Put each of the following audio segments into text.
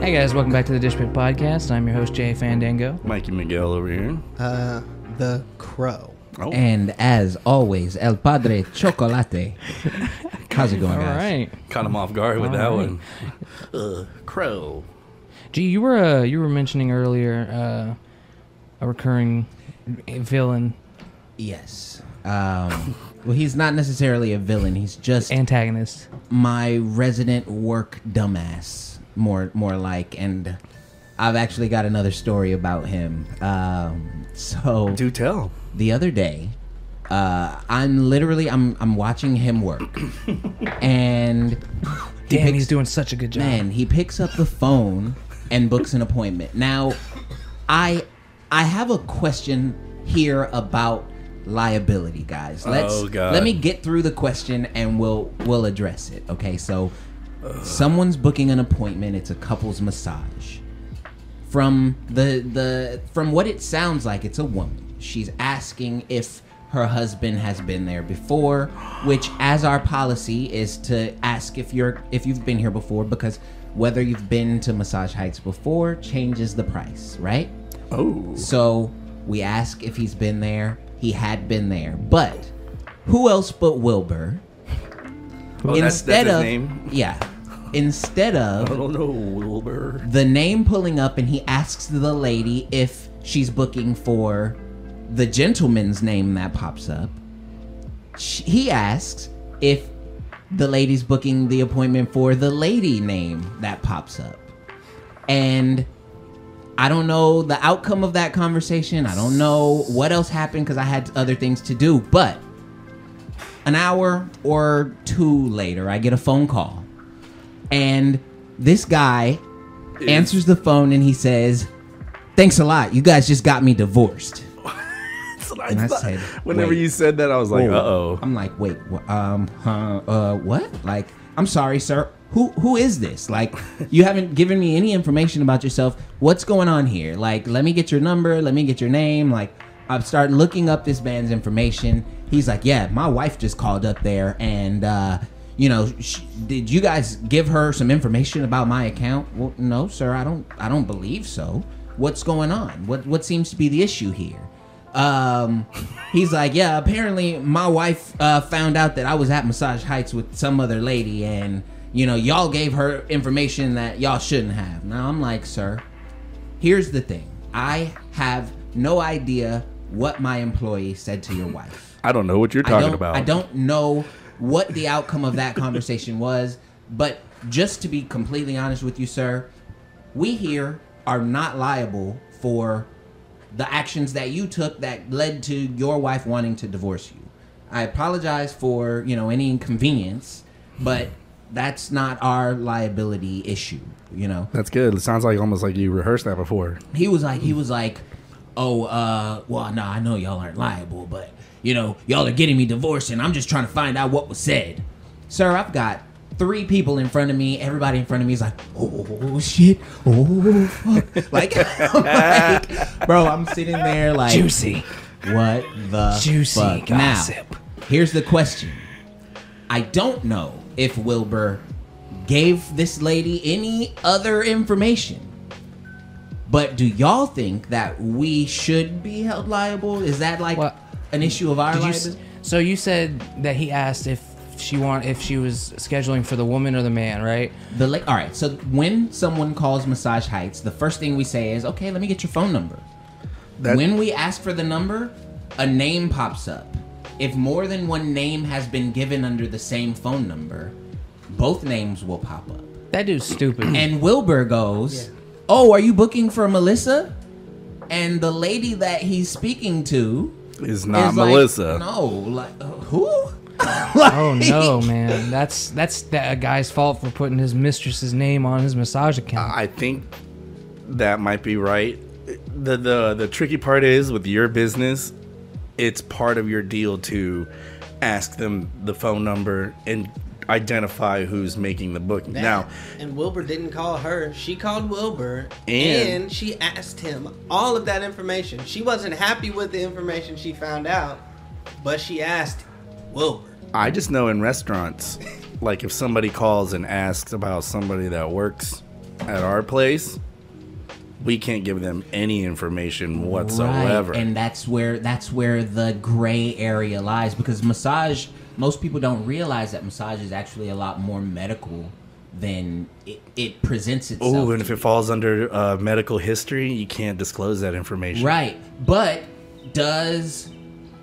Hey guys, welcome back to the Dish Pit Podcast. I'm your host, Jay Fandango. Mikey Miguel over here. The Crow. Oh. And as always, El Padre Chocolate. How's it going, guys? All right. Caught him off guard with that one. Crow. Gee, you were mentioning earlier a recurring villain. Yes. Well, he's not necessarily a villain. He's just Antagonist. my resident work dumbass, more like. And I've actually got another story about him. So Do tell. the other day, I'm watching him work, and Damn, he's doing such a good job. man, he picks up the phone and books an appointment. Now, I have a question here about liability, guys. Let me get through the question and we'll address it. Okay, so someone's booking an appointment. It's a couple's massage. From from what it sounds like, it's a woman. She's asking if her husband has been there before, which, as our policy, is to ask if you've been here before, because whether you've been to Massage Heights before changes the price, right? Oh. So we ask if he's been there. He had been there, but who else but Wilbur? Oh, that's his name? Yeah. Instead of I don't know, Wilbur. the name pulling up, and he asks the lady if she's booking for the gentleman's name that pops up. He asks if the lady's booking the appointment for the lady name that pops up. And I don't know the outcome of that conversation. I don't know what else happened because I had other things to do. But an hour or two later, I get a phone call. And this guy answers the phone and he says, "Thanks a lot. You guys just got me divorced." And I said, whenever wait. you said that, I was like, uh-oh. I'm like, wait, what? Like, I'm sorry, sir. Who is this? Like, you haven't given me any information about yourself. What's going on here? Like, let me get your number. Let me get your name. Like, I've started looking up this man's information. He's like, yeah, my wife just called up there and, did you guys give her some information about my account? Well, no, sir, I don't believe so. What's going on? What seems to be the issue here? He's like, yeah, apparently my wife found out that I was at Massage Heights with some other lady, and y'all gave her information that y'all shouldn't have. Now I'm like, sir, here's the thing. I have no idea what my employee said to your wife. I don't know what you're talking about. I don't know what the outcome of that conversation was, but just to be completely honest with you, sir, we here are not liable for the actions that you took that led to your wife wanting to divorce you. I apologize for, any inconvenience, but that's not our liability issue, That's good. It sounds like almost like you rehearsed that before. He was like, oh, well, no, I know y'all aren't liable, but, y'all are getting me divorced, and I'm just trying to find out what was said. Sir, I've got 3 people in front of me. Everybody in front of me is like, oh, shit. Oh, fuck. Bro, I'm sitting there like, Juicy. What the Juicy fuck? gossip. Now, here's the question. I don't know if Wilbur gave this lady any other information, but do y'all think that we should be held liable? Is that like an issue of our liability? So you said that he asked if she was scheduling for the woman or the man, right? All right. So when someone calls Massage Heights, the first thing we say is, "Okay, let me get your phone number." When we ask for the number, a name pops up. If more than one name has been given under the same phone number, both names will pop up. That dude's stupid. And Wilbur goes, "Oh, are you booking for Melissa?" And the lady that he's speaking to is not like, Melissa. No, like who? Oh no, man! That's that guy's fault for putting his mistress's name on his massage account. I think that might be right. The tricky part is with your business, it's part of your deal to ask them the phone number and identify who's making the booking. Now, and Wilbur didn't call her. She called Wilbur, and she asked him all of that information. She wasn't happy with the information she found out, but she asked Wilbur. I just know in restaurants, like if somebody calls and asks about somebody that works at our place, we can't give them any information whatsoever. Right. And that's where the gray area lies, because massage, most people don't realize that massage is actually a lot more medical than it presents itself. Oh, and if it falls under medical history, you can't disclose that information. Right. But does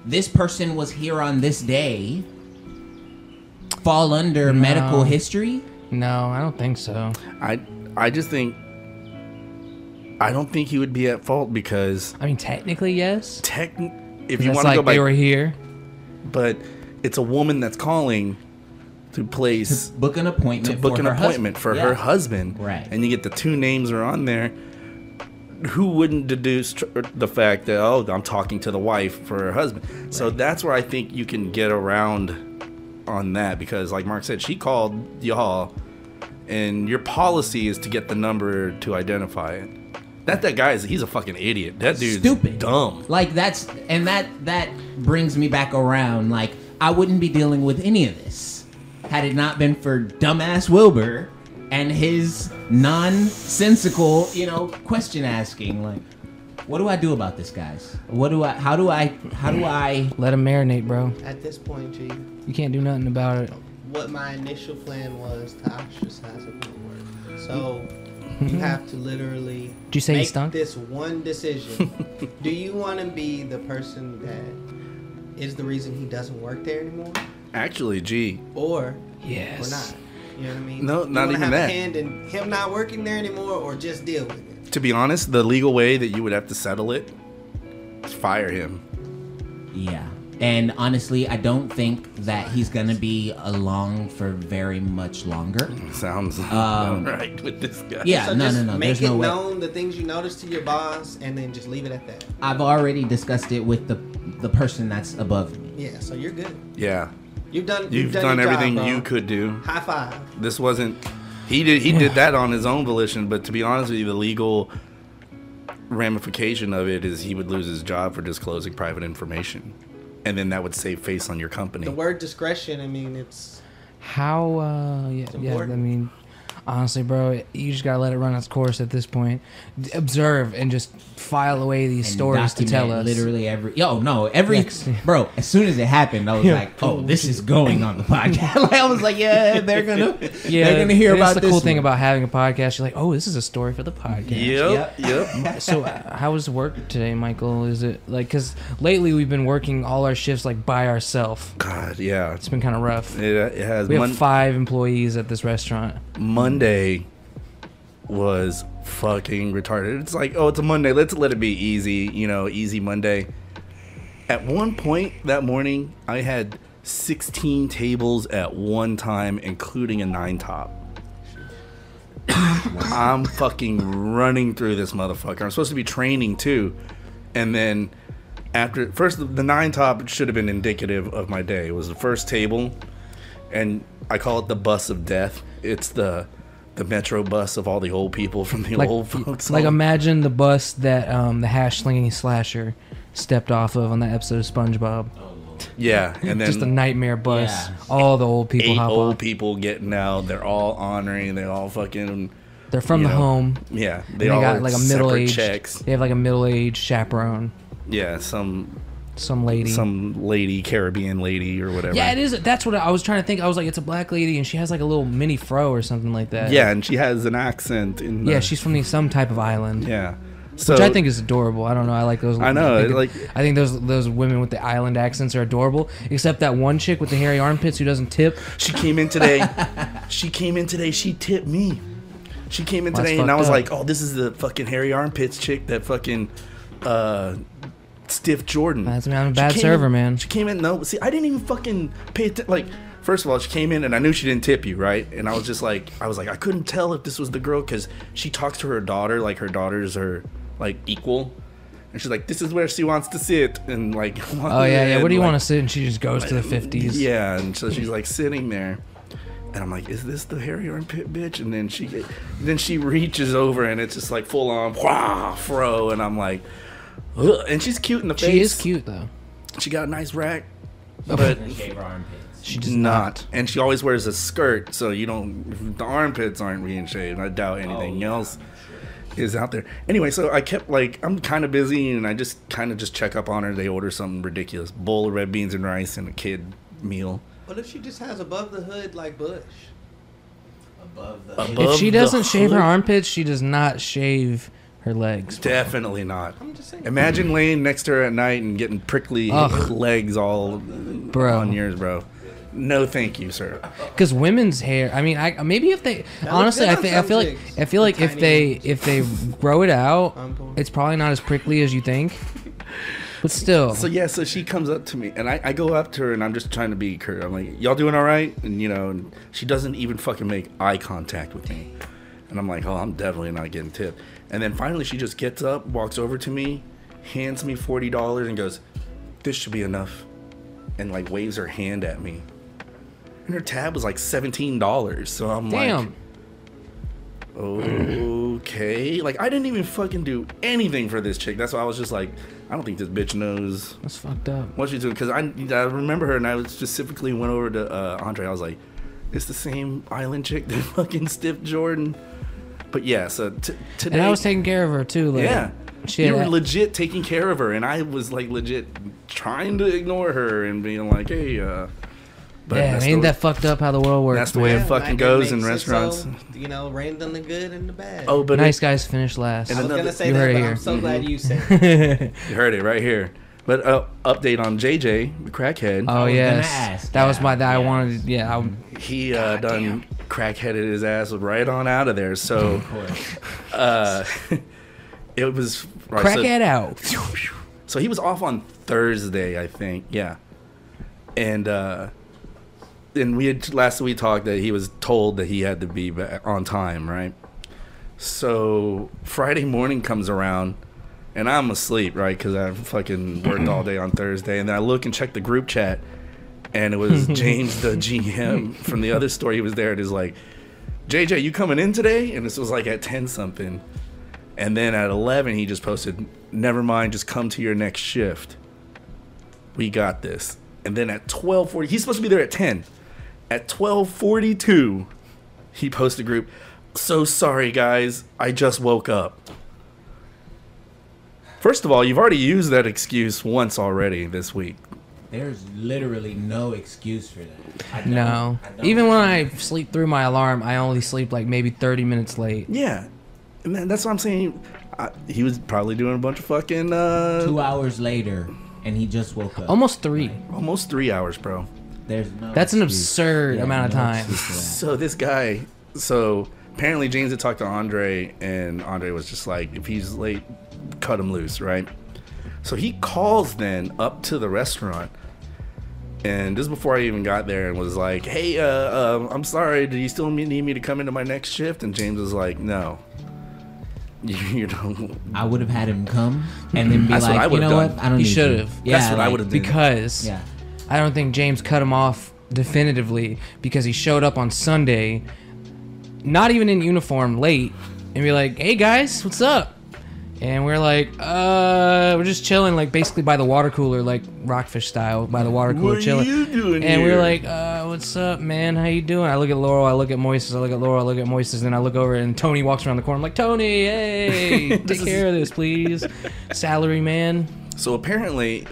this person was here on this day fall under medical history? No, I don't think so. I just think, I don't think he would be at fault because I mean, technically, yes. if you That's want to like go by, they were here. but it's a woman that's calling to place Book an appointment for her husband. Right. And you get the two names are on there. Who wouldn't deduce the fact that, oh, I'm talking to the wife for her husband? Right. So that's where I think you can get around on that, because like Mark said, she called y'all and your policy is to get the number to identify it. That guy he's a fucking idiot. That dude's stupid, dumb. Like that brings me back around. Like, I wouldn't be dealing with any of this had it not been for dumbass Wilbur and his nonsensical, question asking. Like, what do I do about this, guys? How do I Let him marinate, bro. At this point, G, You can't do nothing about it. what my initial plan was to ostracize it won't work. So you have to literally Did you say he make stunk? this one decision. Do you want to be the person that is the reason he doesn't work there anymore? Actually, Or Yes. or not? You know what I mean? No, You not wanna even have that. a hand in him not working there anymore, or just deal with it? to be honest, the legal way that you would have to settle it is fire him. Yeah. And honestly, I don't think that he's gonna be along for very much longer. Sounds about right with this guy. Yeah, So no. just There's Make no it way. known the things you notice to your boss, and then just leave it at that. I've already discussed it with the person that's above me. Yeah, so you're good. Yeah. You've done You've your done job, everything bro. you could do. High five. This wasn't. He did that on his own volition, but to be honest with you, the legal ramification of it is he would lose his job for disclosing private information, and then that would save face on your company. The word discretion, I mean, it's How, yeah, I important. mean, honestly, bro, you just gotta let it run its course at this point. Observe and just file away these And stories to tell document us. Literally every Next- bro. As soon as it happened, I was Yeah. like, "Oh, this is going on the podcast." Like, I was like, "Yeah, they're gonna hear that's about the this." cool thing one. about having a podcast. You're like, oh, this is a story for the podcast. Yep. So, how was work today, Michael? Is it like, because lately we've been working all our shifts like by ourselves. God, yeah. It's been kind of rough. It has. We have 5 employees at this restaurant. Monday was fucking retarded. It's like, oh, it's a Monday. Let's let it be easy. Easy Monday. At one point that morning, I had 16 tables at one time, including a 9-top. I'm fucking running through this motherfucker. I'm supposed to be training too. And then first the 9-top should have been indicative of my day. It was the first table, and I call it the bus of death. It's the metro bus of all the old people from the old folks Like, home. imagine the bus that the hash slinging slasher stepped off of on that episode of SpongeBob. Yeah, and then Just a nightmare bus. Yeah. All the old people 8 hop old on. people getting out. They're all honoring. They're all fucking. They're from the home. Yeah, They all got are like a separate middle-aged. checks. They have like a middle-aged chaperone. Yeah, some lady, Caribbean lady or whatever. Yeah, it is. That's what I was trying to think. I was like, it's a black lady, and she has like a little mini fro or something like that. Yeah, and she has an accent. Yeah, she's from some type of island. Yeah. So, Which I think is adorable. I don't know. I like those. I know, I think those women with the island accents are adorable. Except that one chick with the hairy armpits who doesn't tip. she came in today. She tipped me. She came in Well, today, that's and I was fucked like, "Oh, this is the fucking hairy armpits chick that fucking Stiff Jordan." I'm a She bad came server, in- man. She came in. No, see, I didn't even fucking pay attention. Like, first of all, she came in, and I knew she didn't tip you, right? And I was just like, I couldn't tell if this was the girl because she talks to her daughter like her daughters are like equal. And she's like, "This is where she wants to sit," and like, Oh yeah. Where do you like, want to sit? And she just goes to the 50s. Yeah, and so she's like sitting there, and I'm like, "Is this the hairy armpit bitch?" And then she reaches over, and it's just like full on fro, and I'm like, ugh. And she's cute in the face. She is cute though. She got a nice rack, but They gave her armpits. She does not. And she always wears a skirt, so the armpits aren't being shaved. I doubt anything else is out there. Anyway, so I kept I'm kind of busy, and I just check up on her. They order something ridiculous, bowl of red beans and rice and a kid meal. What if she just has above the hood like Bush? If she doesn't shave her armpits, she does not shave her legs. Bro. Definitely not. I'm just saying. Imagine laying next to her at night and getting prickly legs all on yours, bro. No, thank you, sir. Because women's hair, I mean, maybe if they honestly, I feel like if they grow it out, it's probably not as prickly as you think. But still. So she comes up to me, and I go up to her, and I'm just trying to be curt. I'm like, y'all doing all right? And, and she doesn't even fucking make eye contact with me. And I'm like, oh, I'm definitely not getting tipped. And then finally she just gets up, walks over to me, hands me $40, and goes, this should be enough. And, waves her hand at me. And her tab was, $17. So I'm damn. Okay. I didn't even fucking do anything for this chick. That's why I was just like, I don't think this bitch knows. That's fucked up. What she's doing. Because I remember her, and I specifically went over to Andre. I was like, it's the same island chick that fucking stiffed Jordan. But yeah, so today. And I was taking care of her too. Yeah. You were legit taking care of her, and I was legit trying to ignore her and being like, hey, but ain't that fucked up how the world works? That's the way it fucking goes in restaurants. So, rained on the good and the bad. Oh, but nice guys finish last. I was gonna say that, but I'm so glad you said it. You heard it right here. But update on JJ, the crackhead. Oh yes, that was I wanted. Yeah, he done crackheaded his ass right on out of there. So, it was crackhead out. So he was off on Thursday, I think. Yeah, and we had last we talked that he was told that he had to be back on time, right? So Friday morning comes around, and I'm asleep, right? Because I fucking worked all day on Thursday, and then I look and check the group chat, and it was James, the GM from the other store. He was there, and he's like, "JJ, you coming in today?" And this was at 10 something, and then at 11 he just posted, "Never mind, just come to your next shift. We got this." And then at 12:40, he's supposed to be there at 10. At 12:42, he posted a group, "So sorry, guys. I just woke up." First of all, you've already used that excuse once already this week. There's literally no excuse for that. No. Even when I sleep through my alarm, I only sleep maybe 30 minutes late. Yeah. And that's what I'm saying. He was probably doing a bunch of fucking... 2 hours later, and he just woke up. Almost 3. Almost 3 hours, bro. That's an absurd amount of time. So this guy, apparently James had talked to Andre, and Andre was just like, if he's late, cut him loose, right? So he calls then up to the restaurant, and this is before I even got there, and was like, hey, I'm sorry, do you still need me to come into my next shift? And James was like, no. You don't. I would have had him come and then be That's like, what you know done. what? I don't He need should you. have. Yeah, That's what I would have done. Because I don't think James cut him off definitively, because he showed up on Sunday, not even in uniform, late, and be like, hey guys, what's up? And we're like, we're just chilling, basically by the water cooler, Rockfish style, by the water cooler, chilling. What are you doing and here? we're like, what's up, man? How you doing? I look at Laurel, I look at Moises, I look at Laurel, I look at Moises, then I look over, and Tony walks around the corner. I'm like, Tony, hey, take care of this, please. Salary man. So apparently,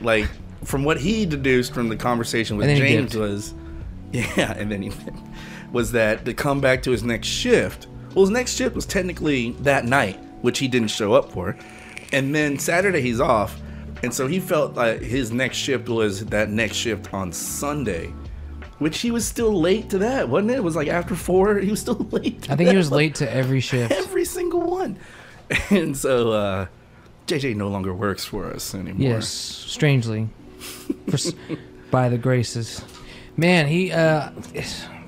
from what he deduced from the conversation with James was, and then he was that to come back to his next shift. Well, his next shift was technically that night, which he didn't show up for. And then Saturday he's off. And so he felt like his next shift was that next shift on Sunday, which he was still late to that, wasn't it? It was after 4. He was still late to I think he was late to every shift. Every single one. And so JJ no longer works for us anymore. Yes, strangely. By the graces. Man,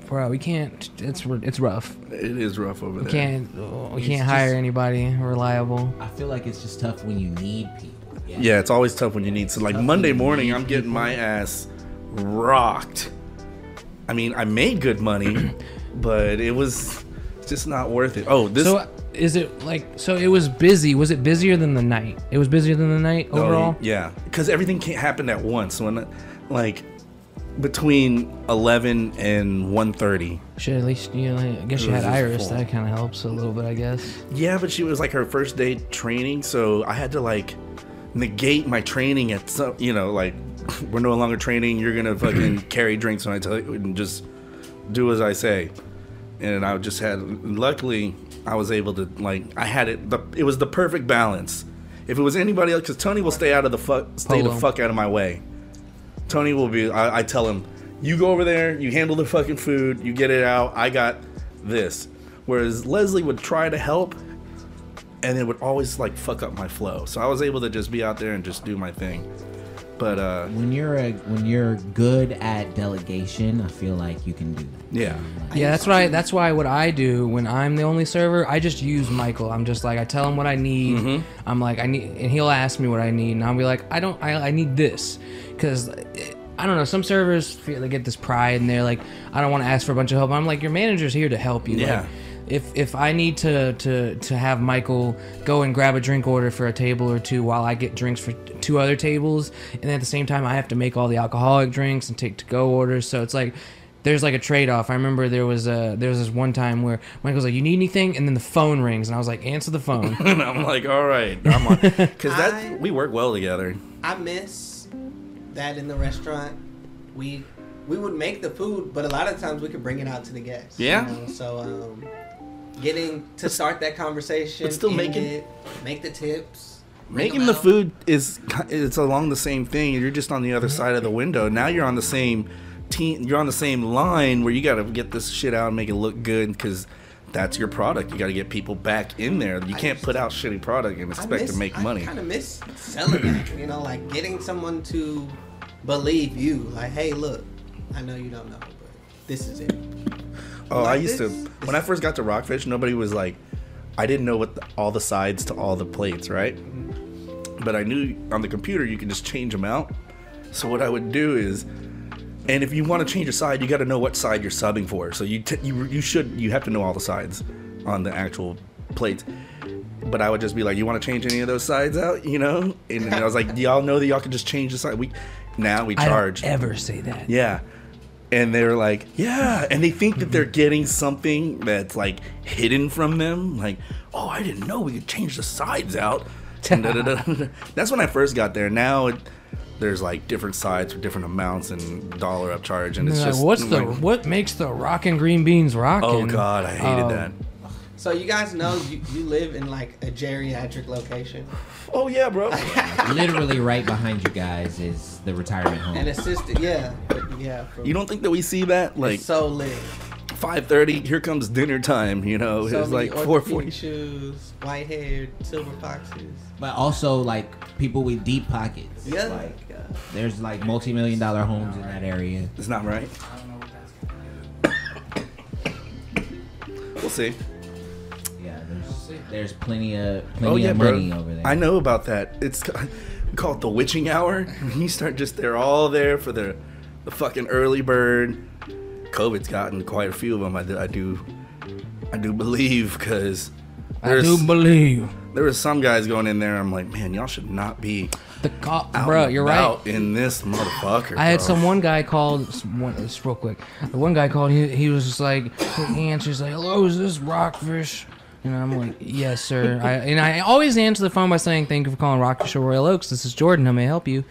bro, we can't. It's rough. It is rough over there. We can't hire anybody reliable. I feel like it's just tough when you need people. Yeah, it's always tough when you need. So Monday morning, I'm getting my ass rocked. I mean, I made good money, but it was just not worth it. Oh, this. So is it so it was busy? Was it busier than the night? It was busier than the night overall? Yeah, because everything happened at once. When between 11 and 1:30. Shit, at least I guess you had Iris. That kind of helps a little bit, I guess. Yeah, but she was like her first day training, so I had to like negate my training at some, like we're no longer training. You're gonna fucking carry drinks when I tell you, and just do as I say. And I just had, luckily, I was able to I had it. It was the perfect balance. If it was anybody else, because Tony will stay the fuck out of my way. Tony will be. I tell him, you go over there, you handle the fucking food, you get it out. I got this. Whereas Leslie would try to help, and it would always fuck up my flow. So I was able to just be out there and just do my thing. But when you're good at delegation, I feel like you can do that. Yeah. Yeah, that's right. That's why what I do when I'm the only server, I just use Michael. I'm just like, I tell him what I need. Mm-hmm. I'm like, I need, and he'll ask me what I need, and I'll be like, I need this, because I don't know. Some servers feel they get this pride, and they're like, I don't want to ask for a bunch of help. I'm like, your manager's here to help you. Yeah. Like, if I need to have Michael go and grab a drink order for a table or two while I get drinks for 2 other tables, and at the same time I have to make all the alcoholic drinks and take to-go orders, so it's like there's like a trade-off. I remember there was this one time where Michael's like, you need anything? And then the phone rings, and I was like, answer the phone. And I'm like, all right, I'm on, because we work well together. I miss that in the restaurant. We would make the food, but a lot of times we could bring it out to the guests. Yeah. So getting to start that conversation, but still make the tips. Making the food it's along the same thing. You're just on the other side of the window. Now you're on the same team. You're on the same line where you got to get this shit out and make it look good, because that's your product. You got to get people back in there. You can't put out shitty product and expect to make money. I kind of miss selling that. Like getting someone to believe you. Like, hey, look, I know you don't know, but this is it. Oh, I used to. When I first got to Rockfish, nobody was like, I didn't know what all the sides to all the plates, right? But I knew on the computer you can just change them out. So what I would do is, and if you want to change a side, you got to know what side you're subbing for. So you have to know all the sides on the actual plates. But I would just be like, you want to change any of those sides out, And then I was like, y'all know that y'all can just change the side. Now we charge. I don't ever say that. Yeah. And they're like, yeah. And they think that they're getting something that's hidden from them. Like, oh, I didn't know we could change the sides out. That's when I first got there. Now there's different sides for different amounts and dollar upcharge. And it's just. What makes the rockin' green beans rockin'? Oh, God. I hated that. So you guys know you live in a geriatric location. Oh yeah, bro. Literally right behind you guys is the retirement home. And assisted, yeah. You don't think that we see that? It's so lit. 5:30, here comes dinner time. So it's 4:40. Shoes, white haired, silver foxes. But also people with deep pockets. Yeah. There's multi-million-dollar homes in that area. It's not right. We'll see. There's plenty of money over there. I know about that. We call it the witching hour. You start they're all there for the fucking early bird. COVID's gotten quite a few of them. I do believe, because I do believe there was some guys going in there. I'm like, man, y'all should not be bro. You're right. In this motherfucker. I had one guy called. It's real quick. The one guy called. He was just like, he answers like, hello, is this Rockfish? And I'm like, yes, sir. I always answer the phone by saying, thank you for calling Rockfish or Royal Oaks. This is Jordan. How may I help you?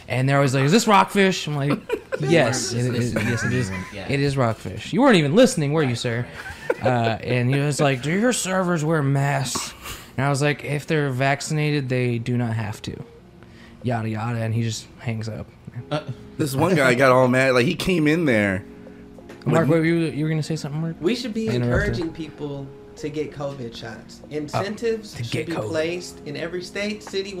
And they're always like, is this Rockfish? I'm like, yes, it is. Yes, it is. It is Rockfish. You weren't even listening, were you, sir? And he was like, do your servers wear masks? And I was like, if they're vaccinated, they do not have to. Yada, yada. And he just hangs up. This one guy got all mad. He came in there. Mark, you were going to say something, Mark? We should be encouraging people to get COVID shots. Incentives should be placed in every state, city,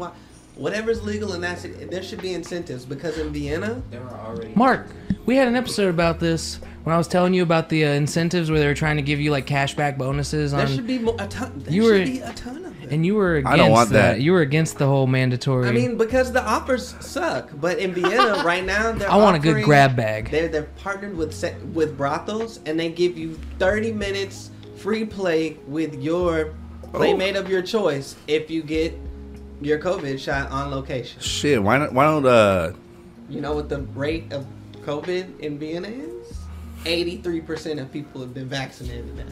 whatever's legal in that city. There should be incentives, because in Vienna, there are already. Mark, we had an episode about this when I was telling you about the incentives where they were trying to give you cashback bonuses. There should be a ton. There should be a ton of them. And you were against I don't want that. You were against the whole mandatory. I mean, because the offers suck. But in Vienna right now, I want a good grab bag. They're partnered with brothels, and they give you 30 minutes free play with your playmate of your choice if you get your COVID shot on location. Shit, why don't you know what the rate of COVID in Vienna is, 83% of people have been vaccinated now.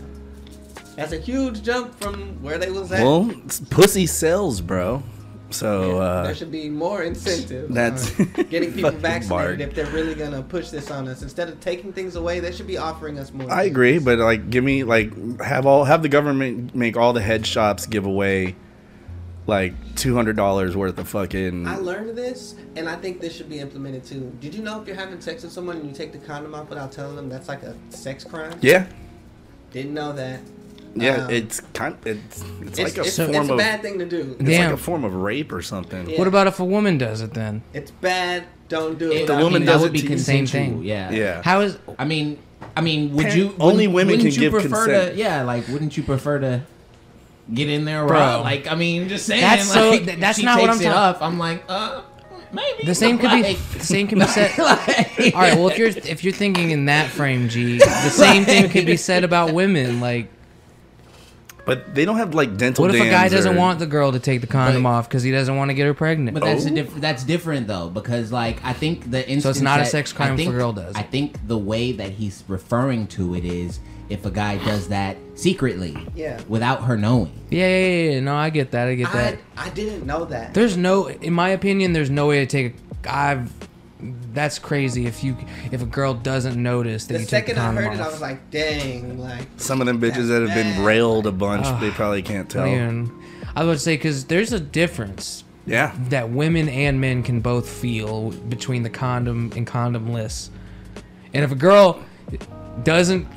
That's a huge jump from where they was at. Well, pussy sells, bro. So there should be more incentive. That's on getting people fucking vaccinated Mark. if they're really gonna push this on us. Instead of taking things away, they should be offering us more. I agree, but like, give me like have the government make all the head shops give away like $200 worth of fucking. I learned this, and I think this should be implemented too. Did you know if you're having sex with someone and you take the condom off without telling them, that's like a sex crime? Yeah, Didn't know that. yeah. It's like a form it's a of bad thing to do. it's Damn. like a form of rape or something. Yeah. What about if a woman does it then? It's bad. Don't do it. The I woman mean, does that it would be to you. Same consensual. thing. Yeah. Yeah. How is I mean, would you? Only women wouldn't can you give prefer consent. To? Yeah, like, wouldn't you prefer to get in there, Bro. raw? Like, I mean, just saying. That's so- like, if that's she not what takes I'm it talking- up, I'm like, maybe the same could be said? like, All right, well if you're thinking in that frame, G, the same thing could be said about women. Like, But they don't have like dental. what if a guy dams doesn't or- want the girl to take the condom But- off because he doesn't want to get her pregnant? But that's different though, because like I think the instance not a that- sex crime I think, if a girl does. I think the way that he's referring to it is if a guy does that secretly, Yeah. without her knowing. Yeah. No, I get that. I get that. I didn't know that. There's no, in my opinion, there's no way to take that's crazy if a girl doesn't notice that The you take the second I condom heard off. it, I was like, dang, like. Some of them bitches That's that have been bad. railed a bunch, Ugh. they probably can't tell. Man, I would say because there's a difference Yeah. that women and men can both feel between the condom and condomless. And if a girl doesn't,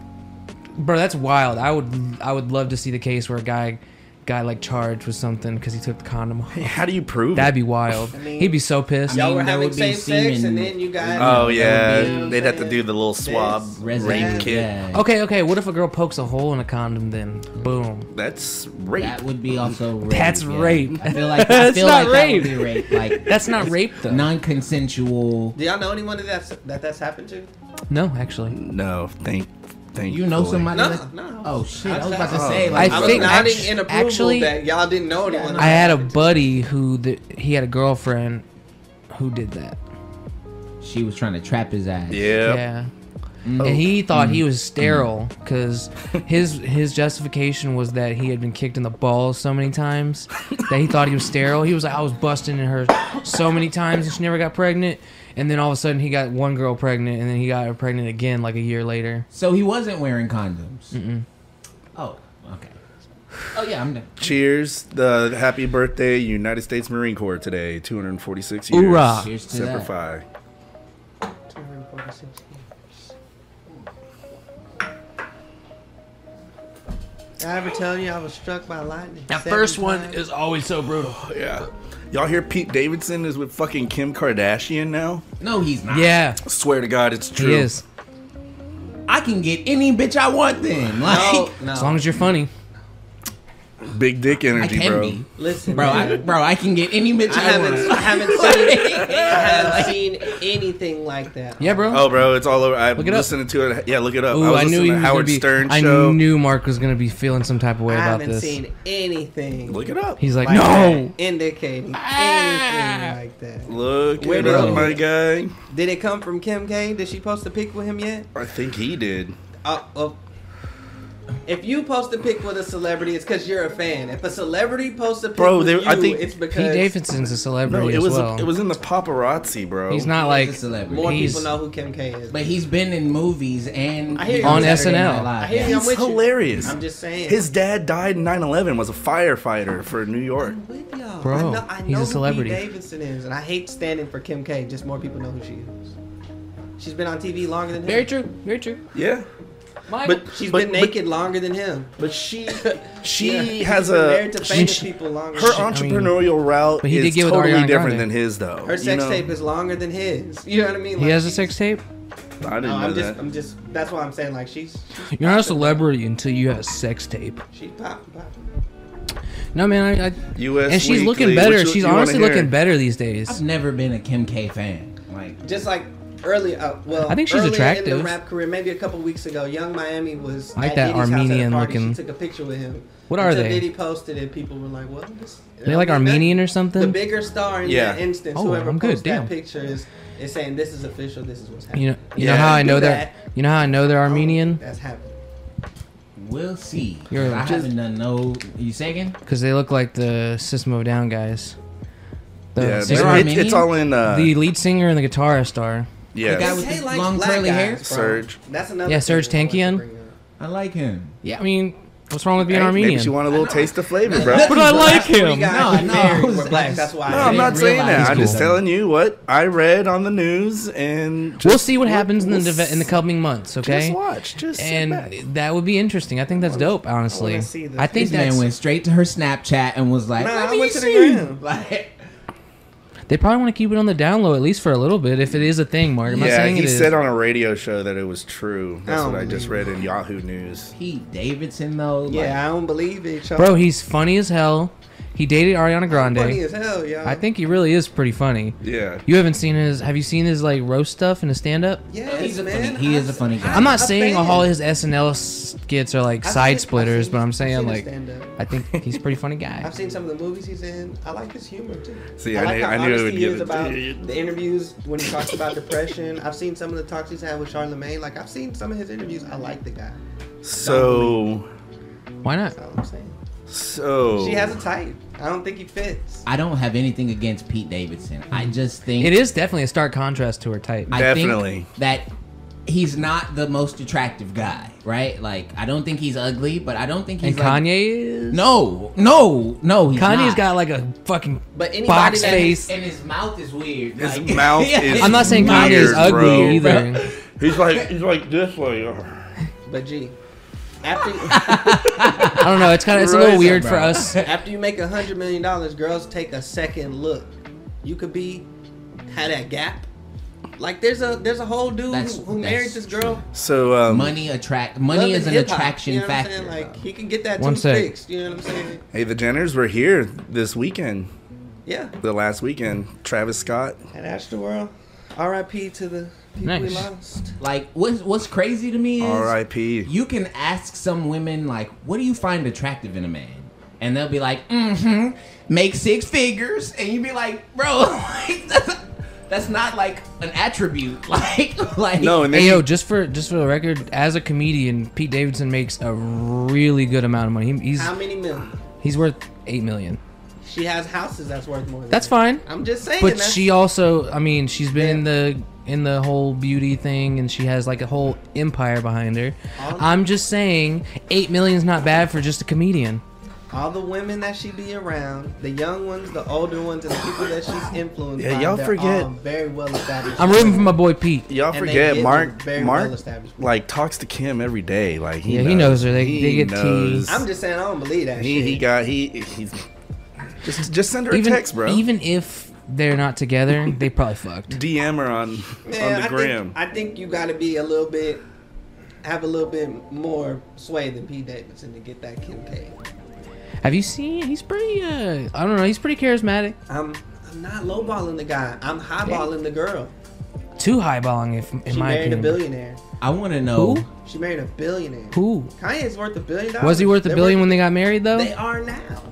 bro, that's wild. I would love to see the case where a guy like charged with something because he took the condom off. Hey, how do you prove That'd it? be wild. I mean, He'd be so pissed. Y'all mean, were there having would be same sex, semen- and then you guys. Oh that yeah, would be- they'd have to do the little swab This rape Resident, kit. yeah. Okay. What if a girl pokes a hole in a condom? Then boom. That's rape. That would be also rape. That's yeah. rape. I feel like That's not that rape. would be rape. Like That's not rape though. non-consensual. Do y'all know anyone that's happened to? No, actually. No, thank. You know somebody? No, that- no. Oh shit! I I was about to was- say. oh. Like, I I was think nodding actu- in approval actually- that y'all didn't know anyone. I had a buddy who he had a girlfriend who did that. she was trying to trap his ass. Yeah. Yeah. Mm. And he thought he was sterile because his justification was that he had been kicked in the balls so many times that he thought he was sterile. He was like, I was busting in her so many times and she never got pregnant. And then all of a sudden he got one girl pregnant and then he got her pregnant again like a year later. So he wasn't wearing condoms. Mm-mm. Oh, okay. Oh yeah, I'm done. Cheers. The happy birthday, United States Marine Corps today. 246 years. Hoorah. Cheers to Semper that. Fi. 246 years. Did I ever tell you I was struck by lightning? That 7 first one times? is always so brutal. Yeah. Y'all hear Pete Davidson is with fucking Kim Kardashian now? No, he's not. Yeah, I swear to God, it's true. he is. I can get any bitch I want then. Like, No. As long as you're funny. Big dick I energy, can bro. be. Listen, Bro, man. I can get any bitch I, want. I haven't seen anything like that. Yeah, bro. Oh, bro, it's all over. I'm Look it up. listening to it. Yeah, look it up. Ooh, I was I knew listening he to was Howard gonna be. Stern I show. knew Mark was gonna be feeling some type of way I about haven't this. seen anything. Look it up. He's like, like no. that indicating anything like that. Look Where it did up, it- my guy. Did it come from Kim K? Did she post a pic with him yet? I think he did. If you post a pic with a celebrity, it's because you're a fan. If a celebrity posts a pic Bro, with there- you, I think it's Pete because Davidson's a celebrity No, it as was well. it was in the paparazzi, bro. He's not He like is a celebrity. more he's- people know who Kim K is. But he's been in movies and I hear you. On Saturday SNL. Night Live. I hear you. I'm He's with you. hilarious. I'm just saying. His dad died in 9/11. Was a firefighter for New York. I'm with y'all. Bro, I know he's a who celebrity. Pete Davidson is, and I hate standing for Kim K. Just more people know who she is. She's been on TV longer than him. very true. Very true. Yeah, Michael. but She's but- been naked longer than him. But she Yeah, has she's been married a to famous she- people longer. her than him. entrepreneurial route But he did is get with totally Ariana different Grande. than his though. Her you sex know? tape is longer than his. You know what I mean? He has a she's- sex tape. I didn't No, know I'm that. I'm just. That's why I'm saying like she's You're not a celebrity until you have a sex tape. She's popping. No, man. I U.S. and she's Weekly. looking What better. you She's wanna honestly hear? looking better these days. I've never been a Kim K fan. Like, Just like early. Well, I think she's earlier attractive. in the rap career, maybe a couple weeks ago, Young Miami was I like at that Diddy's house at a Armenian party. looking- She took a picture with him. What are Until they? Diddy posted it. People were like, "Well, this." They like Armenian or something? The bigger star in Yeah. that instance, Oh, whoever I'm good, posts that damn. picture is saying this is official. This is what's happening. You know Yeah, how I do know that. You know how I know they're I don't Armenian? think That's happening. We'll see. You're I just- haven't done no. You saying? Because they look like the System of a Down guys. The, Yeah, singer- they're Armenian? it's all in. the lead singer and the guitarist are. Yeah, The guy with Tay the likes long black curly hair? guys, bro. Surge. That's another. Yeah, thing Serge I want to Tankian. bring up. I like him. Yeah, I mean, what's wrong with being Hey, Armenian? maybe she want a little taste of flavor, bro. But I like That's three him. guys No, she married no, were black. I That's why. No, I I'm didn't not saying that. realize I'm just that. telling you what I read on the news, and just, We'll see what happens in we'll in the coming months, okay? Just watch. Just sit back. And that would be interesting. I think that's dope, honestly. wanna see this. I think This man that's. went straight to her Snapchat and was like, Nah, "Let I me went to the see." gram. Like, They probably want to keep it on the down low at least for a little bit, if it is a thing, Mark. I'm not Yeah, saying he it is. said on a radio show that it was true. That's I what I don't just read in Yahoo News. Pete Davidson though. Yeah, I don't believe it. Y'all. Bro, he's funny as hell. He dated Ariana Grande. funny as hell, y'all. I think he really is pretty funny. Yeah. You haven't seen his? Have you seen his like roast stuff in his stand up? Yes, He's a man. funny- he is a funny guy. I'm not a saying fan. all his SNL skits are like I've side seen- splitters, I've but I'm seen saying his like stand-up. I think he's a pretty funny guy. I've seen some of the movies he's in. I like his humor too. See, I like how I knew it honest would he give is it about to you. the interviews when he talks about depression. I've seen some of the talks he's had with Charlamagne. Like I've seen some of his interviews. I like the guy. So, Why not? That's all I'm saying. so She has a type. I don't think he fits. I don't have anything against Pete Davidson. I just think It is definitely a stark contrast to her type. I Definitely. think that he's not the most attractive guy, right? Like, I don't think he's ugly, but I don't think he's and like, Kanye is. No, he's Kanye's not. got like a fucking But anybody box that- face. and his mouth is weird. His Like- mouth is I'm not saying weird, Kanye's ugly bro. either. He's like this way. But gee, after I don't know. It's kind of it's a little Right, weird bro. for us. after you make $100 million, girls take a second look. You could have that gap. Like there's a whole dude That's- who married that's this girl. So, money is an loving hip-hop, attraction you know what I'm factor. saying? Like he can get that One tooth sec. fixed. You know what I'm saying? hey, the Jenners were here this weekend. Yeah. The last weekend. Travis Scott. At Astroworld. R.I.P. to the people we Nice. lost. Like what's crazy to me is R.I.P. you can ask some women like, what do you find attractive in a man? And they'll be like, mm-hmm, make 6 figures. And you'd be like, bro, like, that's not like an attribute. Like No, and then Hey yo, you- just for the record, as a comedian, Pete Davidson makes a really good amount of money. How many million? He's worth $8 million. She has houses that's worth more than That's that. fine. I'm just saying. But that's- she also, I mean, she's been in the whole beauty thing, and she has like a whole empire behind her. I'm just saying, $8 million is not bad for just a comedian. all the women that she be around, the young ones, the older ones, and the people that she's influenced Yeah, by, y'all they're forget- all very well established. I'm rooting for my boy Pete. y'all And they forget give Mark. very Mark well-established. like talks to Kim every day. Like he Yeah, knows. he knows her. They He get knows. teased. I'm just saying, I don't believe that He shit. got he's just send her a text, bro. Even if they're not together, they probably fucked. DM her on the gram. I think you got to be have a little bit more sway than Pete Davidson to get that Kim K. Have you seen? He's pretty. I don't know. He's pretty charismatic. I'm not lowballing the guy. I'm highballing the girl. Too highballing, if in She my married opinion. a billionaire. I want to know. Who? She married a billionaire. Who? Kanye's worth $1 billion. Was he worth $1 billion when they got married though? They are now.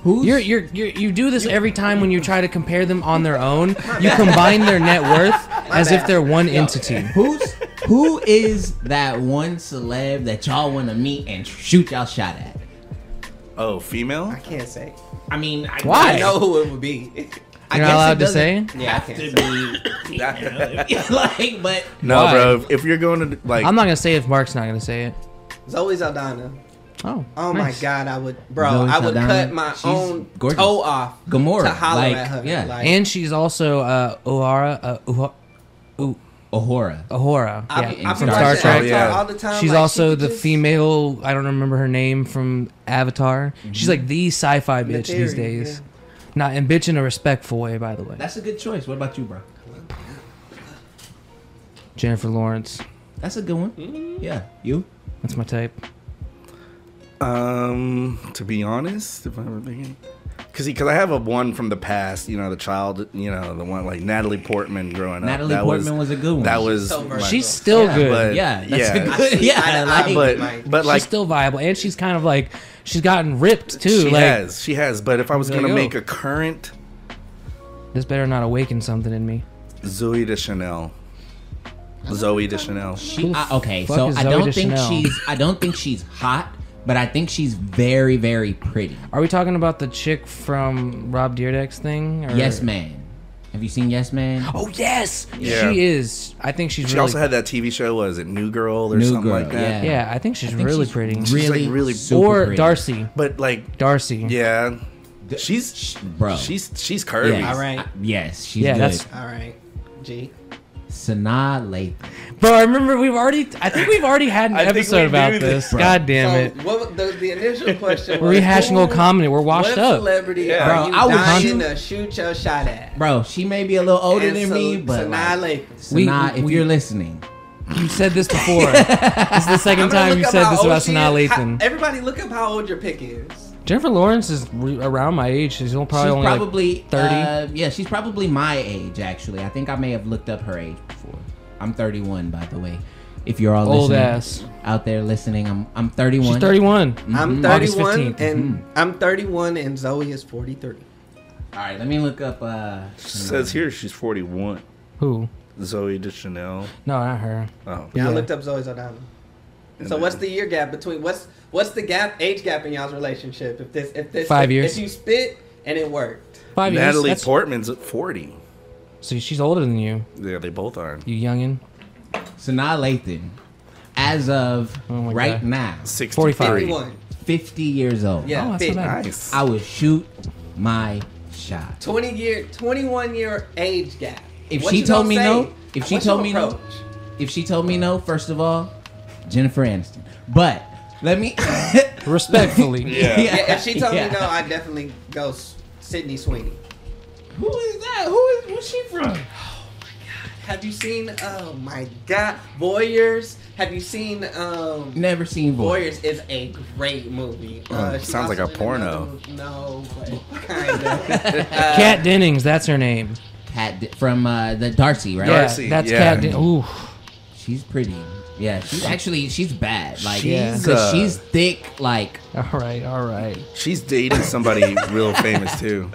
Who's You do this every time when you try to compare them on their own. You combine their net worth as if bad. they're one entity. who is that one celeb that y'all want to meet and shoot y'all shot at? Oh, female? I can't say. I mean, Why? I know who it would be. I You're guess not allowed it to say? doesn't Yeah, I have can't to say. be like, but No, Why? bro. If you're going to like, I'm not gonna say if Mark's not gonna say it. Zoe Saldana. Oh. Oh nice. my God, I would, bro. Zoe I would Saldana, cut my she's own gorgeous. toe off Gamora, to holler like, at her. yeah. Like, And she's also Uhura. Ahura. Ahura. I Yeah, be- I be from watching Star Trek. Oh, yeah. all the time. She's like, also she the just- female. I don't remember her name from Avatar. She's like the sci-fi bitch these Material, days. Not and bitch in a respectful way, by the way. That's a good choice. What about you, bro? Jennifer Lawrence. That's a good one. Yeah, you. That's my type. to be honest, if I'm thinking, Because I have a one from the past, you know, the child, you know, the one like Natalie Portman growing up. Natalie Portman was a good one. That was so versatile. She's still Yeah, good. but- yeah, that's yeah. a I good. see Yeah, eye to like, eye. but like she's still viable, and she's kind of like she's gotten ripped too. she has. But if I was There you gonna go. make a current, This better not awaken something in me. Zoe Deschanel. Zoe Deschanel. Okay, fuck so is I Zooey don't think Deschanel? I don't think she's hot, but I think she's very, very pretty. Are we talking about the chick from Rob Dyrdek's thing? Or? Yes, Man. Have you seen Yes Man? Oh yes, Yeah. she is. I think she's She really. also had that TV show. Was it New Girl or New something Girl, like that? yeah. yeah, I think she's I think really she's pretty. She's, like, really- super Or pretty. Darcy. But like, Darcy. yeah, she's Bro. she's curvy. Yes. All right. Yes, she's Yeah, good. that's- All right. G. Sanaa Lathan. Bro, I remember I think we've already had an I think episode we about do this. bro. God damn So it. what the initial question We're was, rehashing old comedy. We're washed what up. celebrity Yeah. are Bro, you I would dying shoot- to shoot your shot at? Bro, she may be a little older And than so, me, but Sanaa like, Lathan. Sanaa, if we- you're listening, You said this before. This is the second I'm gonna time look you up said how this old about she Sanaa is. Lathan. Everybody, look up how old your pick is. Jennifer Lawrence is around my age. She's probably she's only probably like 30. Yeah, she's probably my age. Actually, I think I may have looked up her age before. I'm 31, by the way. If you're all Old listening ass. out there listening, I'm 31. She's 31. I'm August 31 15th. and I'm 31 and Zoe is 43. All right, let me look up. Says here she's 41. Who? Zoe Deschanel. No, not her. Oh, Yeah, I Yeah. looked up Zoe Saldana. So what's the year gap between what's the age gap in y'all's relationship? If this 5 years. If you spit and it worked. 5 years. Natalie That's- Portman's at 40. So she's older than you, Yeah, they both are. you youngin. Sanaa Lathan, as of Oh my right God. now, 63. 51. 50 years old. Yeah, Oh, that's 50. not bad. Nice. I would shoot my shot. 21 year age gap. If What she you told gonna me say? no, if she What's told your me no, approach? if she told me no, first of all, Jennifer Aniston. But let me Respectfully. Yeah. Yeah, if she told Yeah. me no, I'd definitely go Sydney Sweeney. Who is that? Where's she from? Have you seen? Oh my God, Voyeurs. Have you seen? Never seen Voice. Voyeurs is a great movie. She's sounds like also a in porno. another movie. No, but kind of. Kat Dennings, that's her name. From the Darcy, right? Darcy, Yeah, that's yeah. Kat Dennings. Ooh. She's pretty. Yeah, she's bad. Like, She's, cause she's thick. Like, All right. She's dating somebody real famous too.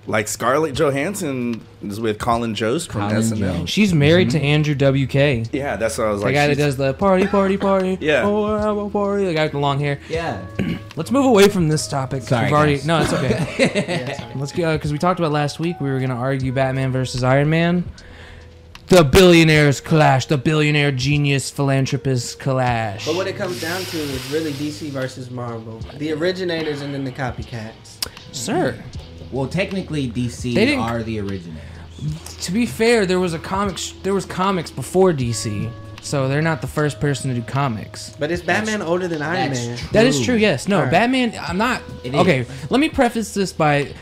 Like Scarlett Johansson is with Colin Jost from Colin SNL. Jost. She's married to Andrew WK. Yeah, that's what I was The like. guy that she's- does the party. Yeah. Oh, have a party. The guy with the long hair. yeah. Let's move away from this topic. Sorry, We've already, guys. no, it's okay. Let's go because we talked about last week. We were gonna argue Batman versus Iron Man. The billionaires clash. The billionaire genius philanthropist clash. But what it comes down to is really DC versus Marvel, the originators and then the copycats. Sir, Well, technically, They DC didn't- are the originators. to be fair, there was comics before DC, so they're not the first person to do comics. But is Batman older than Iron That's Man? true. That is true. Yes. No. Alright. Batman. I'm not. It Okay. is. Let me preface this by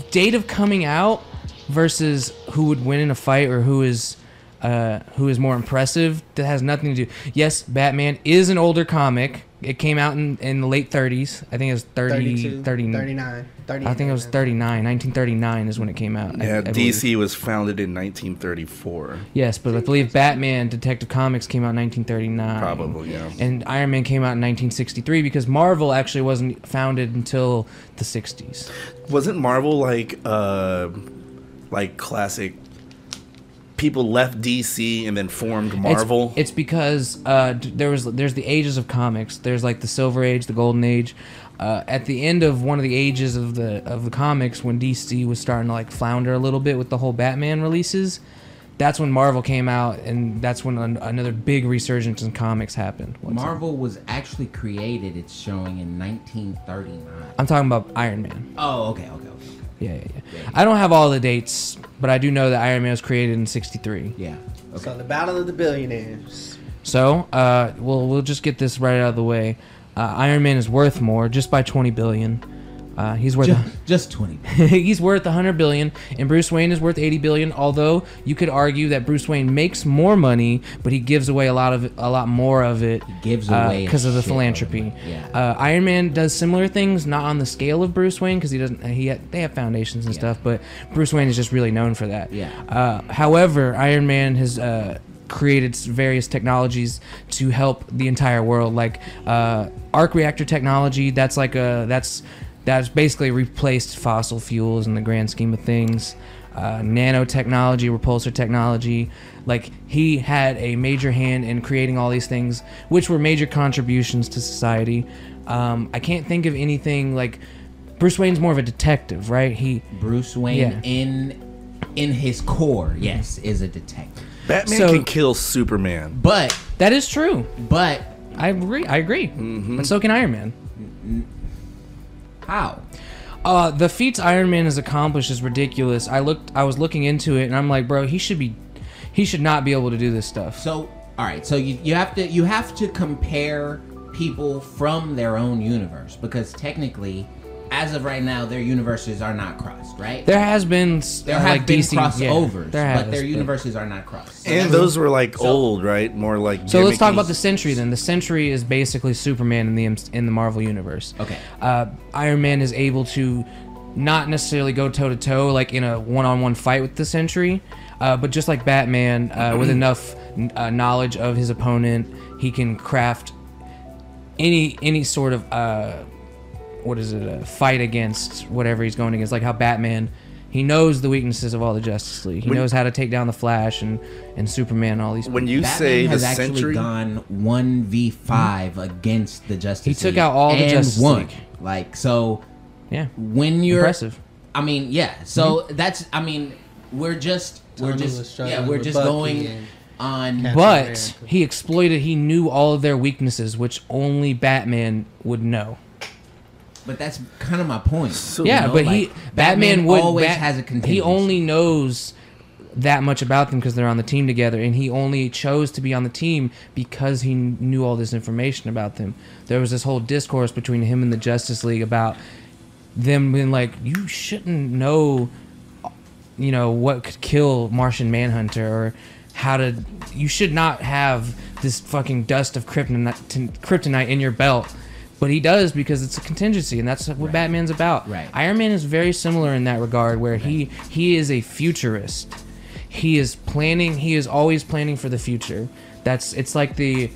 date of coming out versus who would win in a fight or who is more impressive. That has nothing to do. Yes, Batman is an older comic. It came out in the late 30s. I think it was 32, 30 39, 30. I think it was 39. 1939 is when it came out. Yeah, I believe. DC was founded in 1934. Yes, but I believe Batman Detective Comics came out in 1939. Probably, yeah. And Iron Man came out in 1963 because Marvel actually wasn't founded until the 60s. Wasn't Marvel like classic? People left DC and then formed Marvel. It's because there's the ages of comics. There's like the Silver Age, the Golden Age. At the end of one of the ages of the comics, when DC was starting to like flounder a little bit with the whole Batman releases, that's when Marvel came out, and that's when another big resurgence in comics happened. Marvel was actually created, it's showing, in 1939. I'm talking about Iron Man. Oh, okay. Yeah. I don't have all the dates, but I do know that Iron Man was created in '63. Yeah. Okay. So the Battle of the Billionaires. So, we'll just get this right out of the way. Iron Man is worth more, just by $20 billion. He's worth just 20. he's worth 100 billion, and Bruce Wayne is worth 80 billion. Although you could argue that Bruce Wayne makes more money, but he gives away a lot more of it. He gives away because of the shit philanthropy. Yeah. Iron Man does similar things, not on the scale of Bruce Wayne, because they have foundations and stuff, but Bruce Wayne is just really known for that. Yeah. However, Iron Man has created various technologies to help the entire world, like arc reactor technology. That's basically replaced fossil fuels in the grand scheme of things. Nanotechnology, repulsor technology. Like, he had a major hand in creating all these things, which were major contributions to society. I can't think of anything like... Bruce Wayne's more of a detective, right? Bruce Wayne, in his core, yes, is a detective. Batman can kill Superman. But... That is true. But... I agree. Mm-hmm. But so can Iron Man. How? The feats Iron Man has accomplished is ridiculous. I was looking into it, and I'm like, bro, he should not be able to do this stuff. So, all right. So you have to compare people from their own universe, because technically, as of right now, their universes are not crossed, right? There have been DC crossovers, but but their universes are not crossed. So And those were old, right? More like. So let's talk about gimmicky. the Sentry then. The Sentry is basically Superman in the Marvel universe. Okay. Iron Man is able to not necessarily go toe to toe like in a one-on-one fight with the Sentry, but just like Batman, with enough knowledge of his opponent, he can craft any sort of fight against whatever he's going against. Like how Batman, he knows the weaknesses of all the Justice League. He knows how to take down the Flash and Superman and all these people. When you Batman say the has actually Sentry, gone 1v5 against the Justice League. He took out all the and Justice won. League. Like, so Yeah. when you're Impressive. I mean, yeah. So that's, I mean, we're just going on. But he knew all of their weaknesses, which only Batman would know. But that's kind of my point. So, Yeah, but Batman would always has a contingency. He only knows that much about them because they're on the team together, and he only chose to be on the team because he knew all this information about them. There was this whole discourse between him and the Justice League about them being like, you shouldn't know, what could kill Martian Manhunter, or you should not have this fucking dust of kryptonite in your belt. But he does, because it's a contingency, and that's what Batman's about. Right. Iron Man is very similar in that regard, where he is a futurist. He is always planning for the future. It's like in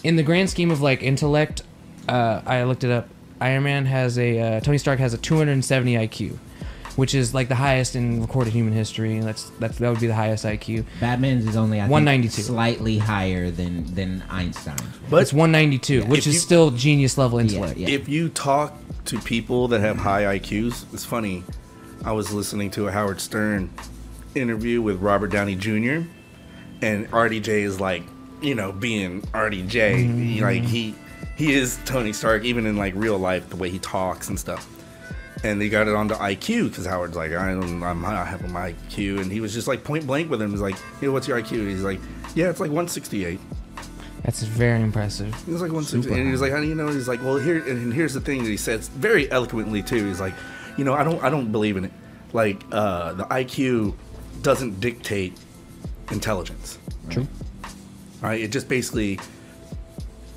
the grand scheme of like intellect, I looked it up. Tony Stark has a 270 IQ, which is like the highest in recorded human history. And that would be the highest IQ. Batman's is only, I think, 192. slightly higher than Einstein's. But it's 192, which is still genius level intellect. Yeah. if you talk to people that have high IQs, it's funny. I was listening to a Howard Stern interview with Robert Downey Jr. and RDJ is like, being RDJ. Mm-hmm. Like he is Tony Stark, even in like real life, the way he talks and stuff. And they got it onto IQ because Howard's like, I have my IQ, and he was just like point blank with him. He's like, what's your IQ? He's like, yeah, it's like 168. That's very impressive. He was like 168, and he was like, how do you know? He's like, well, here's the thing that he says very eloquently too. He's like, I don't believe in it. Like the IQ doesn't dictate intelligence. True. Right? It just basically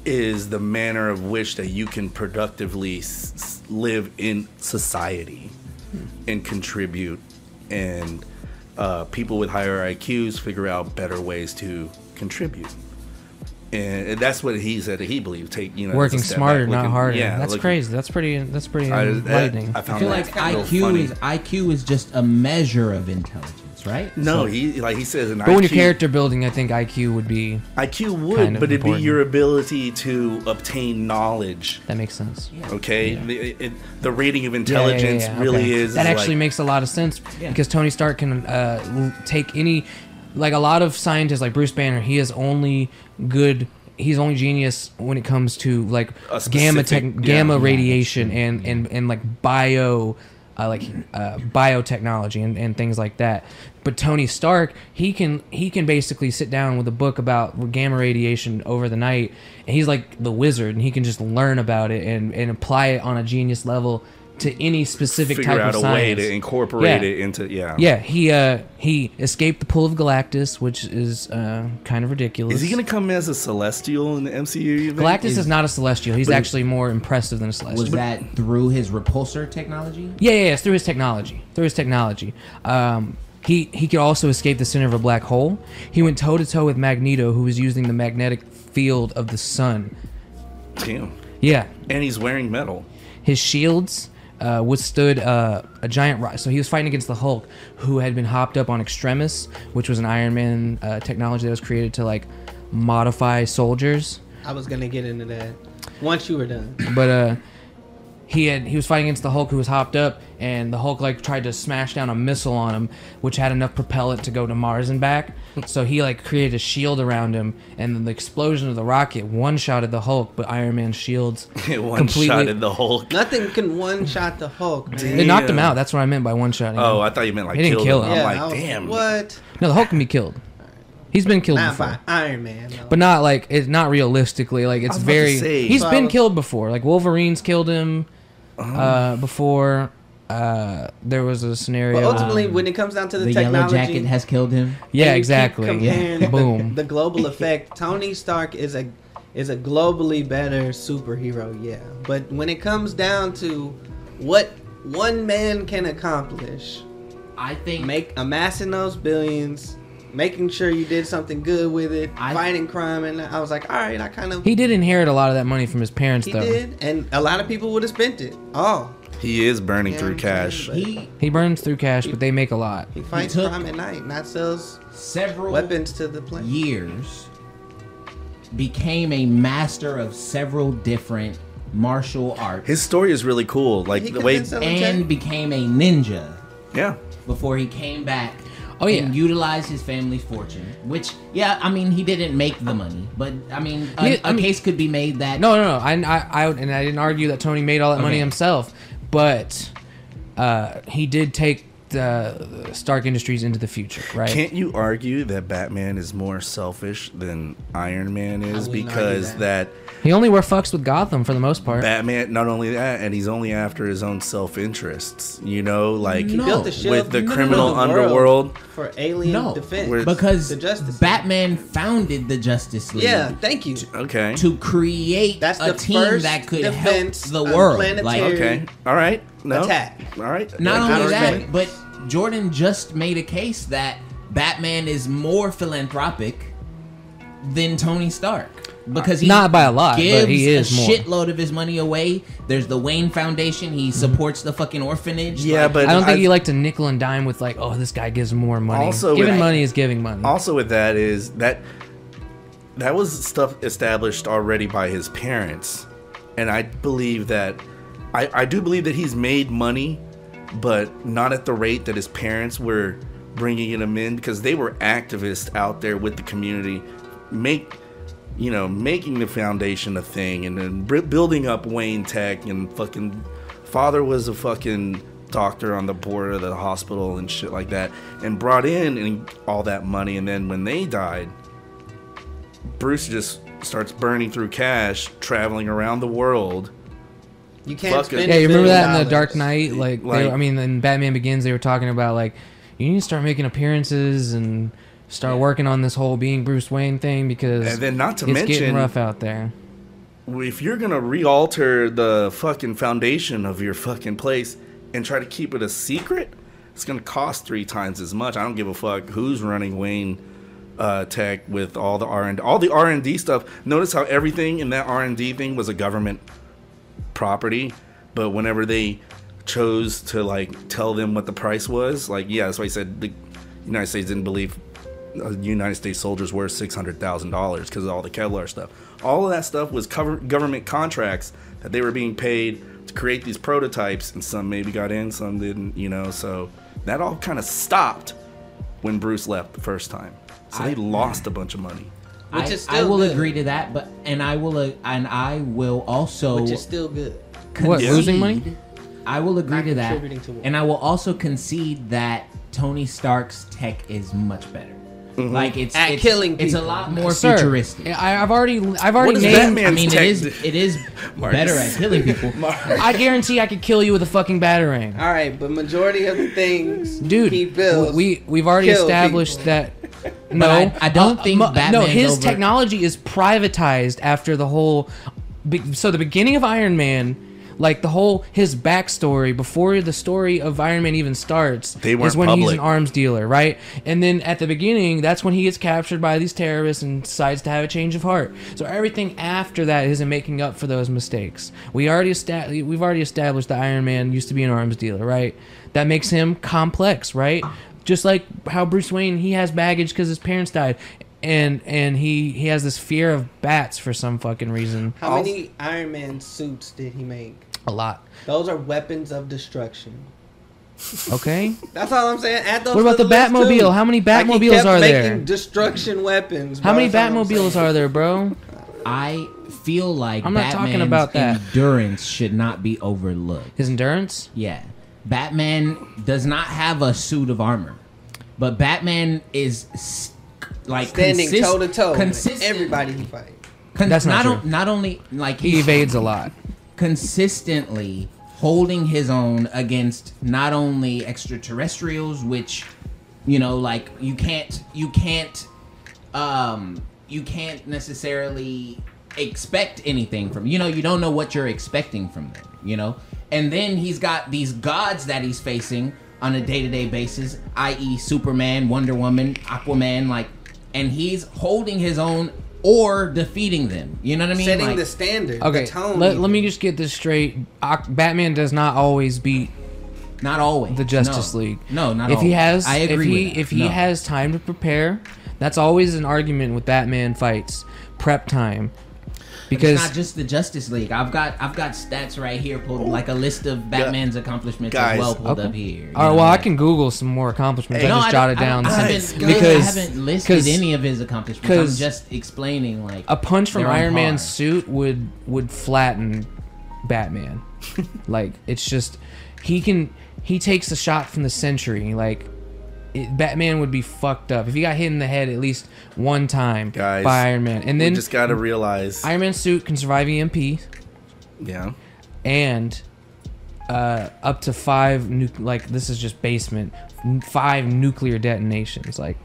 is the manner of which that you can productively live in society and contribute, and people with higher IQs figure out better ways to contribute, and that's what he said that he believes. Working smarter, not harder. Yeah, that's crazy. That's pretty enlightening. I found feel like IQ is just a measure of intelligence, right? No, he says an IQ. But when you're character building, I think IQ would be. IQ would, kind of but it'd important. be your ability to obtain knowledge. That makes sense. Okay, the rating of intelligence really is. That actually makes a lot of sense because Tony Stark can take any, like a lot of scientists like Bruce Banner. He's only genius when it comes to like gamma radiation and like biotechnology and things like that. But Tony Stark, he can basically sit down with a book about gamma radiation over the night, and he's like the wizard, and he can just learn about it and apply it on a genius level to any specific Figure type out of a way science. to incorporate Yeah. it into Yeah, he escaped the pull of Galactus, which is kind of ridiculous. Is he gonna come as a Celestial in the MCU? You think? Galactus is not a Celestial. He's But- actually more impressive than a Celestial. Was that through his repulsor technology? Yeah, it's through his technology. He could also escape the center of a black hole. He went toe to toe with Magneto, who was using the magnetic field of the sun. Damn. Yeah, And he's wearing metal. his shields withstood a giant rock. So he was fighting against the Hulk, who had been hopped up on Extremis, which was an Iron Man technology that was created to like modify soldiers. I was gonna get into that once you were done. But he was fighting against the Hulk, who was hopped up, and the Hulk like tried to smash down a missile on him, which had enough propellant to go to Mars and back. So he like created a shield around him, and then the explosion of the rocket one-shotted the Hulk, but Iron Man's shields It one-shotted the Hulk. Nothing can one-shot the Hulk, man. It knocked him Damn. out. That's what I meant by one-shotting him. Oh, I thought you meant like He didn't killed kill him. him. I'm I like, was damn. What? No, the Hulk can be killed. He's been killed Not before. by Iron Man. No. But not like it's not realistically. Like it's was about to very. say. He's So been I was- killed before. Like Wolverine's killed him before. There was a scenario. But ultimately, when it comes down to the, The Yellow technology, Jacket has killed him. yeah, and you keep exactly. comparing Yeah. Boom. the global effect. Tony Stark is a globally better superhero, yeah. But when it comes down to what one man can accomplish, I think amassing those billions, making sure you did something good with it, fighting crime, and I was like, all right, I kind of He did inherit a lot of that money from his parents, he though. did, and a lot of people would have spent it. Oh, He is burning Yeah, through I'm saying, cash. but- He burns through cash, but they make a lot. he fights took crime at night, not sells several weapons to the plane. years, became a master of several different martial arts, His story is really cool. Like He the way, convinced them- and became a ninja yeah. before he came back. Oh, yeah. And utilized his family's fortune, which, yeah, I mean, he didn't make the money, but I mean, a case could be made that No. I didn't argue that Tony made all that money Okay. himself, but he did take the Stark Industries into the future, right? Can't you argue that Batman is more selfish than Iron Man is? wouldn't Because argue that He only wear fucks with Gotham for the most part. Batman, not only that, and he's only after his own self-interests. You know, like No. Built a shield with the for criminal the world underworld. for alien No, defense. Where- because The Justice League. Batman founded the Justice League. Yeah, thank you. Okay. To create That's a the team first that could help defense the of world. planetary- Okay. All right. No. Attack. All right. Not I only respect that, it. but Jordan just made a case that Batman is more philanthropic than Tony Stark. Because he Not by a lot, but gives he is a more. shitload of his money away. There's the Wayne Foundation. He supports the fucking orphanage. Yeah, Like, but I don't think he liked to nickel and dime with like, oh, this guy gives more money. Also, Giving with- money is giving money. also with that is that was stuff established already by his parents, and I believe that I do believe that he's made money, but not at the rate that his parents were bringing him in, because they were activists out there with the community, making the foundation a thing, and then building up Wayne Tech, and fucking father was a fucking doctor on the board of the hospital and shit like that, and brought in and all that money. And then when they died, Bruce just starts burning through cash, traveling around the world. You can't Fuck it. spend Yeah, you remember that in The $1 billion. Dark Knight? In Batman Begins, they were talking about like, you need to start making appearances and start working on this whole being Bruce Wayne thing, because And then not to it's mention, getting rough out there. if you're gonna re-alter the fucking foundation of your fucking place and try to keep it a secret, it's gonna cost 3 times as much. I don't give a fuck who's running Wayne Tech with all the R&D stuff. Notice how everything in that R&D thing was a government property, but whenever they chose to like tell them what the price was, like, yeah, that's why I said the United States didn't believe United States soldiers were $600,000 because of all the Kevlar stuff. All of that stuff was government contracts that they were being paid to create these prototypes, and some maybe got in, some didn't, so that all kind of stopped when Bruce left the first time. So they lost a bunch of money. Which is I still will good. agree to that, but I will also Which is still good. What, concede- losing money? I will agree Not to that, contributing to war. and I will also concede that Tony Stark's tech is much better. Like it's killing It's a people. lot more Sir, futuristic. I've already What is named. Batman's I mean, tech? it is Marcus. better at killing people. I guarantee I could kill you with a fucking batarang. All right, but majority of the things Dude, he builds, we've already kill established people. that. No, I don't think no. Batman's His over- technology is privatized after the whole. So the beginning of Iron Man, like the whole his backstory before the story of Iron Man even starts, They weren't is when he's public. an arms dealer, right? And then at the beginning, that's when he gets captured by these terrorists and decides to have a change of heart. So everything after that isn't making up for those mistakes. We've already established that Iron Man used to be an arms dealer, right? That makes him complex, right? Just like how Bruce Wayne, he has baggage because his parents died, and he has this fear of bats for some fucking reason. How many Iron Man suits did he make? A lot. Those are weapons of destruction. Okay. That's all I'm saying. Add those. What about to the list, Batmobile? too. How many Like, he Batmobiles kept are making there? Destruction weapons. How bro. many That's all I'm Batmobiles saying. are there, bro? I feel like I'm not Batman's talking about that. endurance should not be overlooked. His endurance? Yeah, Batman does not have a suit of armor, but Batman is like Standing toe to toe with consistent. everybody he fights. That's not true. Not only like He evades a lot. consistently holding his own against not only extraterrestrials, which like you can't necessarily expect anything from you don't know what you're expecting from them, and then he's got these gods that he's facing on a day-to-day basis, i.e. Superman, Wonder Woman, Aquaman, and he's holding his own or defeating them. You know what I mean? Setting the standard. Okay, The tone. let me just get this straight. Batman does not always beat Not always. the Justice No. League. No, not if always. he has, I agree. If he No. has time to prepare, that's always an argument with Batman fights. Prep time, because It's not just the Justice League. I've got stats right here pulled, like a list of Batman's accomplishments Guys. as well pulled Okay. up here. all right, well, I can Google some more accomplishments. Hey. I No, just jotted down. I some- haven't listed 'cause any of his accomplishments. I'm 'cause just explaining a punch from they're on Iron par. Man's suit would flatten Batman. Like, it's just he takes a shot from the century. Like, Batman would be fucked up if he got hit in the head at least one time Guys, by Iron Man. And We then just gotta realize. Iron Man's suit can survive EMP Yeah. and up to 5 this is just basement, 5 nuclear detonations. Like,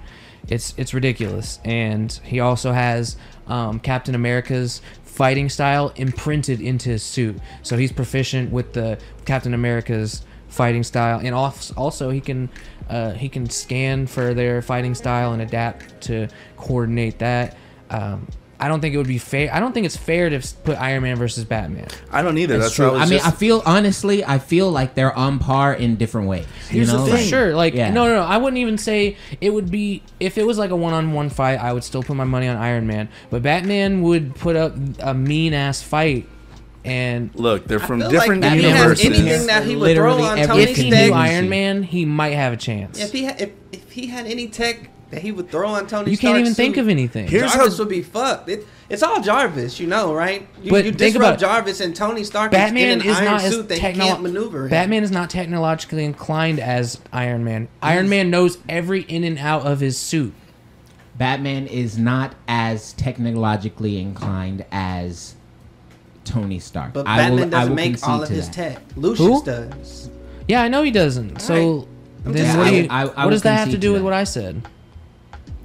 it's ridiculous. And he also has Captain America's fighting style imprinted into his suit, so he's proficient with the Captain America's fighting style. And also he can scan for their fighting style and adapt to coordinate that. I don't think it would be fair. I don't think it's fair to put Iron Man versus Batman. I don't either. That's That's what true. I was I mean, just- I feel like they're on par in different ways. Here's the For thing. sure. Like, Yeah. no. I wouldn't even say it would be, if it was like a one-on-one fight, I would still put my money on Iron Man. But Batman would put up a mean-ass fight. And Look, they're from feel different like if he has universes. anything that he would throw Literally on every Tony if he Stark. knew Stark, Iron Man, he might have a chance. if he had any tech that he would throw on Tony You Stark, can't even think of anything. Here's Jarvis how- would be fucked. It's all Jarvis, right? You But think disrupt about it. Jarvis and Tony Stark Batman is in is an not iron as suit that he can't maneuver in. Batman is not technologically inclined as Iron Man. Iron Man knows every in and out of his suit. Batman is not as technologically inclined as Tony Stark. But I will- Batman I doesn't will make concede all of to his that. tech. Lucius Who? does. Yeah, I know he doesn't. So I'm then just what, do saying. you, I what will does that have to concede do to with that. what I said?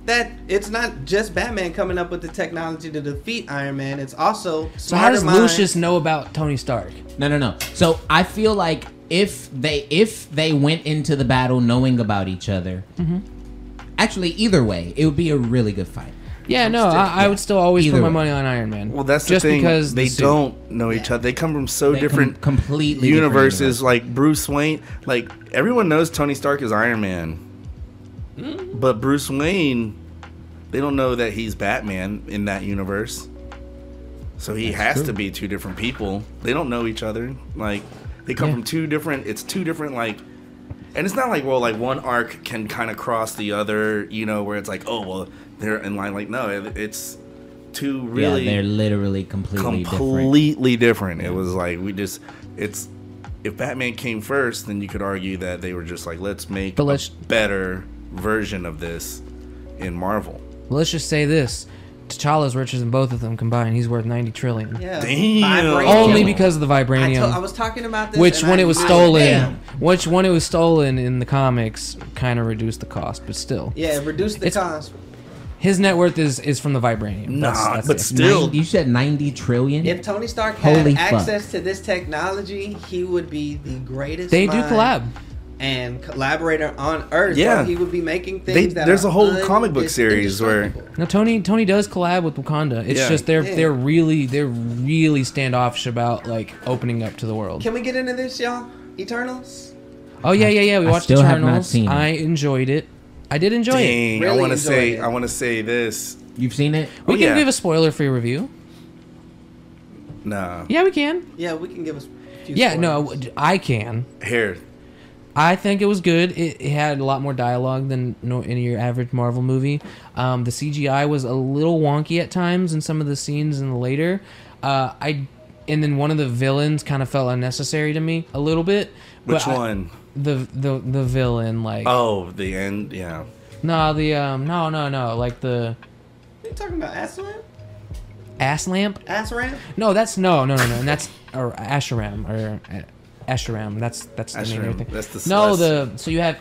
That it's not just Batman coming up with the technology to defeat Iron Man. It's also So how does smarter minds. Lucius know about Tony Stark? No. So I feel like if they went into the battle knowing about each other, actually either way, it would be a really good fight. Yeah, no, I would still always Either put my way. money on Iron Man. Well, that's just the thing. because They the suit. don't know each other. They come from so They come different completely universes. different Like Bruce Wayne, like everyone knows Tony Stark is Iron Man, but Bruce Wayne, they don't know that he's Batman in that universe. So he has true. to be two different people. They don't know each other. Like they come from two different. It's two different like. And it's not like, well, like one arc can kind of cross the other, where it's like, oh, well, they're in line. Like, no, it's two really Yeah, they're literally completely different. completely different. It was like if Batman came first, then you could argue that they were just like, let's make But let's- a better version of this, in Marvel. Well, let's just say this: T'Challa's richer than both of them combined. He's worth 90 trillion. Yeah. Damn. Vibranium. Only because of the vibranium. I was talking about this. Which and when I it was knew stolen, Damn. which when it was stolen in the comics, kind of reduced the cost, but still, Yeah, reduce the cost. his net worth is from the vibranium. Nah, but it. still, You said 90 trillion? If Tony Stark Holy had fuck. access to this technology, he would be the greatest. They do mind collab. and collaborator on Earth. Yeah. Bro. He would be making things that there's are a whole comic book series where indestructible. No, Tony does collab with Wakanda. It's Yeah. just they're really standoffish about like opening up to the world. Can we get into this, y'all? Eternals. Oh yeah. We I watched still have not Eternals. seen it. I enjoyed it. I did enjoy it. dang, Really I want to enjoyed say it. I want to say this. You've seen it? We Oh, can yeah. give a spoiler-free review. Nah, Yeah, we can. Yeah, we can give us. A few Yeah, spoilers. no, I can. here. I think it was good. It had a lot more dialogue than any of your average Marvel movie. The CGI was a little wonky at times in some of the scenes in the later. And then one of the villains kind of felt unnecessary to me a little bit. Which But one? The villain, like Oh, the end. Yeah. no, like the What are you talking about? Ass lamp? ass lamp. Ass ramp? No, that's no, and that's or Asheram or Asheram. That's the name of Asheram. everything. That's the- no that's- so you have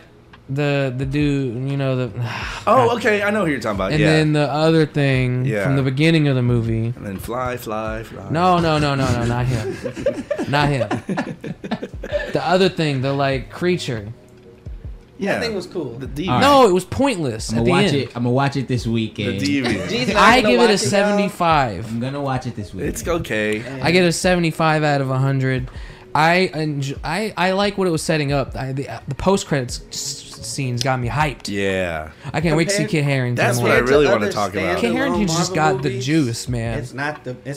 the dude, you know the. Oh, okay. I know who you're talking about. And yeah. then the other thing Yeah. from the beginning of the movie. And then fly. No, not him. Not him. The other thing, the like creature. Yeah. That thing was cool. The deviant. All right. No, it was pointless I'm at gonna the watch end. it. I'm gonna watch it this The weekend. deviant. G's not I gonna give it a watch y'all. 75. I'm gonna watch it this week. It's okay. I get a 75 out of 100. I like what it was setting up. The post credits scenes got me hyped. Yeah. I can't wait to see Compared- Kit Harington. That's more. what I Compared to really other wanna talk about. Kit standalone Harington just Marvel got the movies, juice, man. It's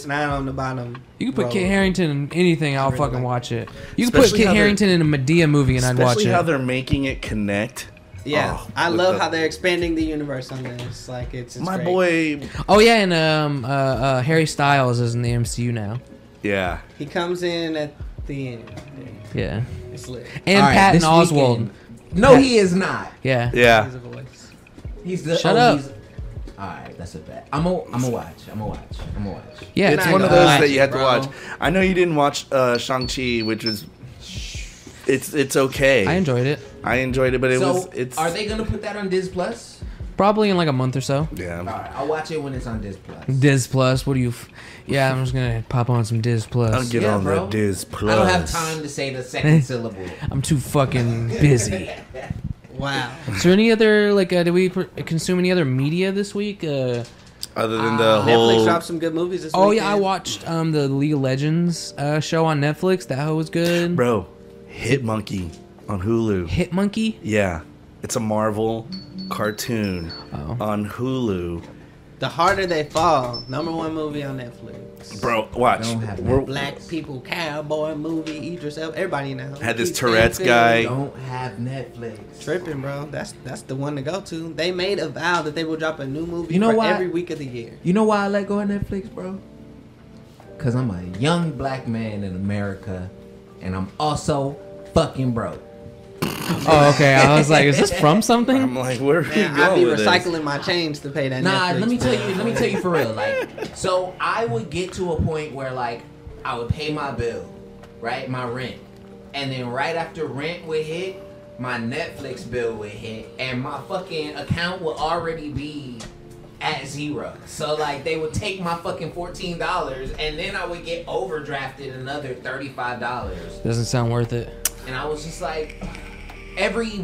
not on the bottom. You can put row. Kit Harington in anything, I'll really fucking like watch it. You can put Especially Kit how they're- Harington in a Medea movie and I'd watch Especially how it. they're making it connect. Yeah, Oh, I with love the- how they're expanding the universe on this. Like it's My great. boy. Oh yeah, and Harry Styles is in the MCU now. Yeah. He comes in at the end. Yeah, It's lit. and All right, Patton this Oswalt. weekend- No, he is not. Yeah. Yeah. He's a voice. He's the. Shut up. All right, that's a bet. I'm gonna watch. Yeah, It's not one of gonna those watch that you it, have to bro. watch. I know you didn't watch Shang-Chi, which was. It's okay. I enjoyed it. I enjoyed it, but it's. are they gonna put that on Diz Plus? Probably in like a month or so. Yeah. All right, I'll watch it when it's on Diz Plus. Diz Plus. What do you? Yeah, I'm just gonna pop on some Diz I'll Plus. get Yeah, on bro. the Diz Plus. I don't have time to say the second syllable. I'm too fucking busy. Wow. Is there any other like? Did we consume any other media this week? Other than the Netflix whole. dropped some good movies this Oh weekend. yeah, I watched the League of Legends show on Netflix. That was good. Bro, Hit Monkey on Hulu. Hit Monkey. Yeah. It's a Marvel cartoon Oh. on Hulu. The Harder They Fall, #1 movie on Netflix. Bro, watch. Don't have We're- Black people cowboy movie. Idris Elba. Everybody now. Had this Keith Tourette's Stanfield. guy. Don't have Netflix. Tripping, bro. That's the one to go to. They made a vow that they will drop a new movie You know for why? every week of the year. You know why I let go of Netflix, bro? Cause I'm a young black man in America, and I'm also fucking broke. Oh, okay. I was like, is this from something? I'm like, where are we Man, I'd be going with this? recycling my change to pay that. Nah, Netflix let me tell bill. you. Let me tell you for real. Like, so I would get to a point where like I would pay my bill, right, my rent, and then right after rent would hit, my Netflix bill would hit, and my fucking account would already be at zero. So like they would take my fucking $14, and then I would get overdrafted another $35, Doesn't sound worth it. and I was just like. Every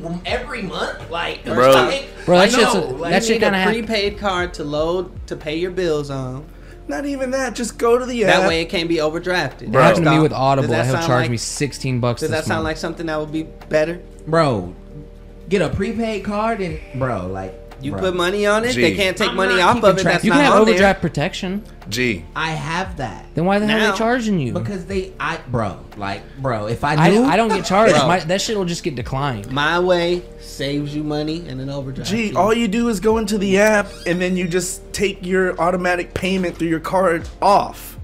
month, like Bro. like, Bro, that I shit's know, a- like, that You shit need kinda a hap- prepaid card to load to pay your bills on. Not even that. Just go to the app. That way it can't be overdrafted. It happened to me Stop. with Audible. Does that He'll sound charge like- me $16 Does this that sound month. like something that would be better? bro, get a prepaid card and bro, like You bro, put money on it. Gee. They can't take I'm money not off keeping of it. track. That's You not can have on overdraft protection. G. I have that Then why the hell are Now- they charging you? because bro, if I I knew, don't get charged. Bro. That shit will just get declined. there. My way saves you money and an overdraft. Gee, fee. all you do is go into the app and then you just take your automatic payment through your card off.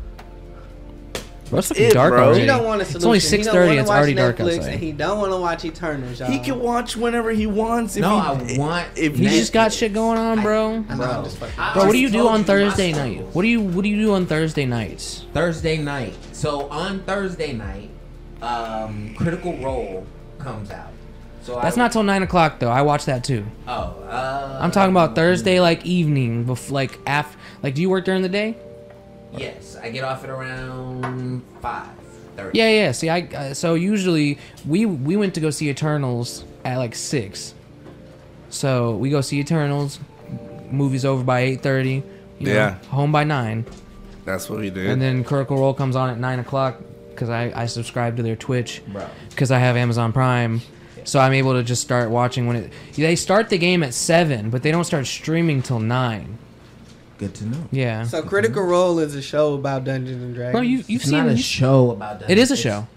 Bro, it's fucking dark bro. already. He don't want a solution. It's only 6:30. It's already dark Netflix, outside. and he don't want to watch Eternals, y'all. He can watch whenever he wants. I want. If He he just got shit going on, bro. I know, I'm just fucking- Bro, what do you do told on you Thursday my night? schedule. What do you do on Thursday nights? Thursday night. So on Thursday night, Critical Role comes out. So That's not till 9 o'clock though. I watch that too. Oh, I'm talking about Thursday like evening, like after. Like, do you work during the day? Yes, I get off at around 5:30. Yeah. See, so usually we went to go see Eternals at like 6. So we go see Eternals. Movie's over by 8:30. Yeah. Home by 9. That's what he did. And then Critical Role comes on at 9 o'clock because I subscribe to their Twitch. Bro. Because I have Amazon Prime. So I'm able to just start watching when it. They start the game at 7, but they don't start streaming till 9. Good to know. Yeah. So Critical Role is a show about Dungeons and Dragons. No, you've It's seen not a it. show about that. It is a show.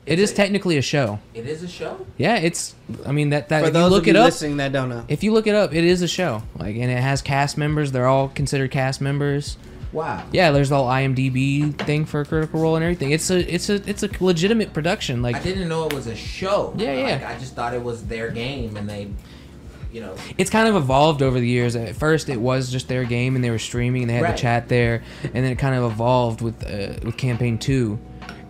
It is technically a show. It is a show. Yeah, it's. I mean that For if you those look of you it up, listening that don't know. if you look it up, it is a show. Like, and it has cast members. They're all considered cast members. Wow. Yeah, there's the whole IMDb thing for Critical Role and everything. It's a legitimate production. Like, I didn't know it was a show. Yeah. Like, I just thought it was their game, and they, it's kind of evolved over the years. At first, it was just their game, and they were streaming, and they had Right. the chat there, and then it kind of evolved with Campaign 2,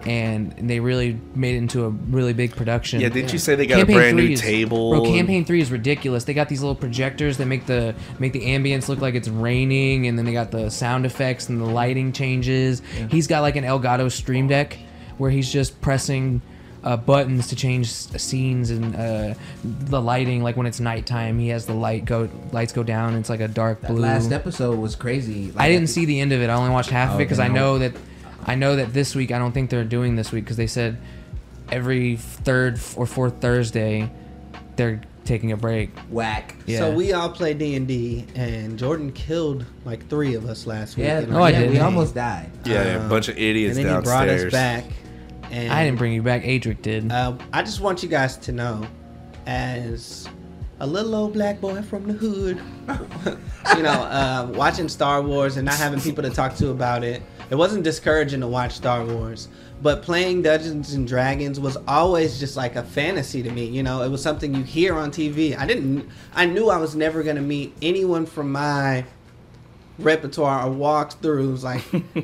and they really made it into a really big production. yeah, didn't you say they got Campaign a brand 3 new is- table? Bro, Campaign 3 is ridiculous. They got these little projectors that make the ambience look like it's raining, and then they got the sound effects and the lighting changes. Yeah. He's got like an Elgato Stream Deck where he's just pressing buttons to change scenes and the lighting. Like when it's nighttime, he has the lights go down. And it's like a dark that blue. last episode was crazy. Like, I didn't see the end of it. I only watched half of it because Okay, I know that this week, I don't think they're doing this week because they said every third or fourth Thursday they're taking a break. Whack. Yeah. So we all play D&D, and Jordan killed like 3 of us last week. Yeah. in No, our I yeah, didn't. We game. almost died. Yeah, a bunch of idiots And then downstairs. he brought us back. And I didn't bring you back. Adric did. I just want you guys to know, as a little old black boy from the hood, watching Star Wars and not having people to talk to about it, it wasn't discouraging to watch Star Wars. But playing Dungeons and Dragons was always just like a fantasy to me. It was something you hear on TV. I knew I was never going to meet anyone from my repertoire or walkthroughs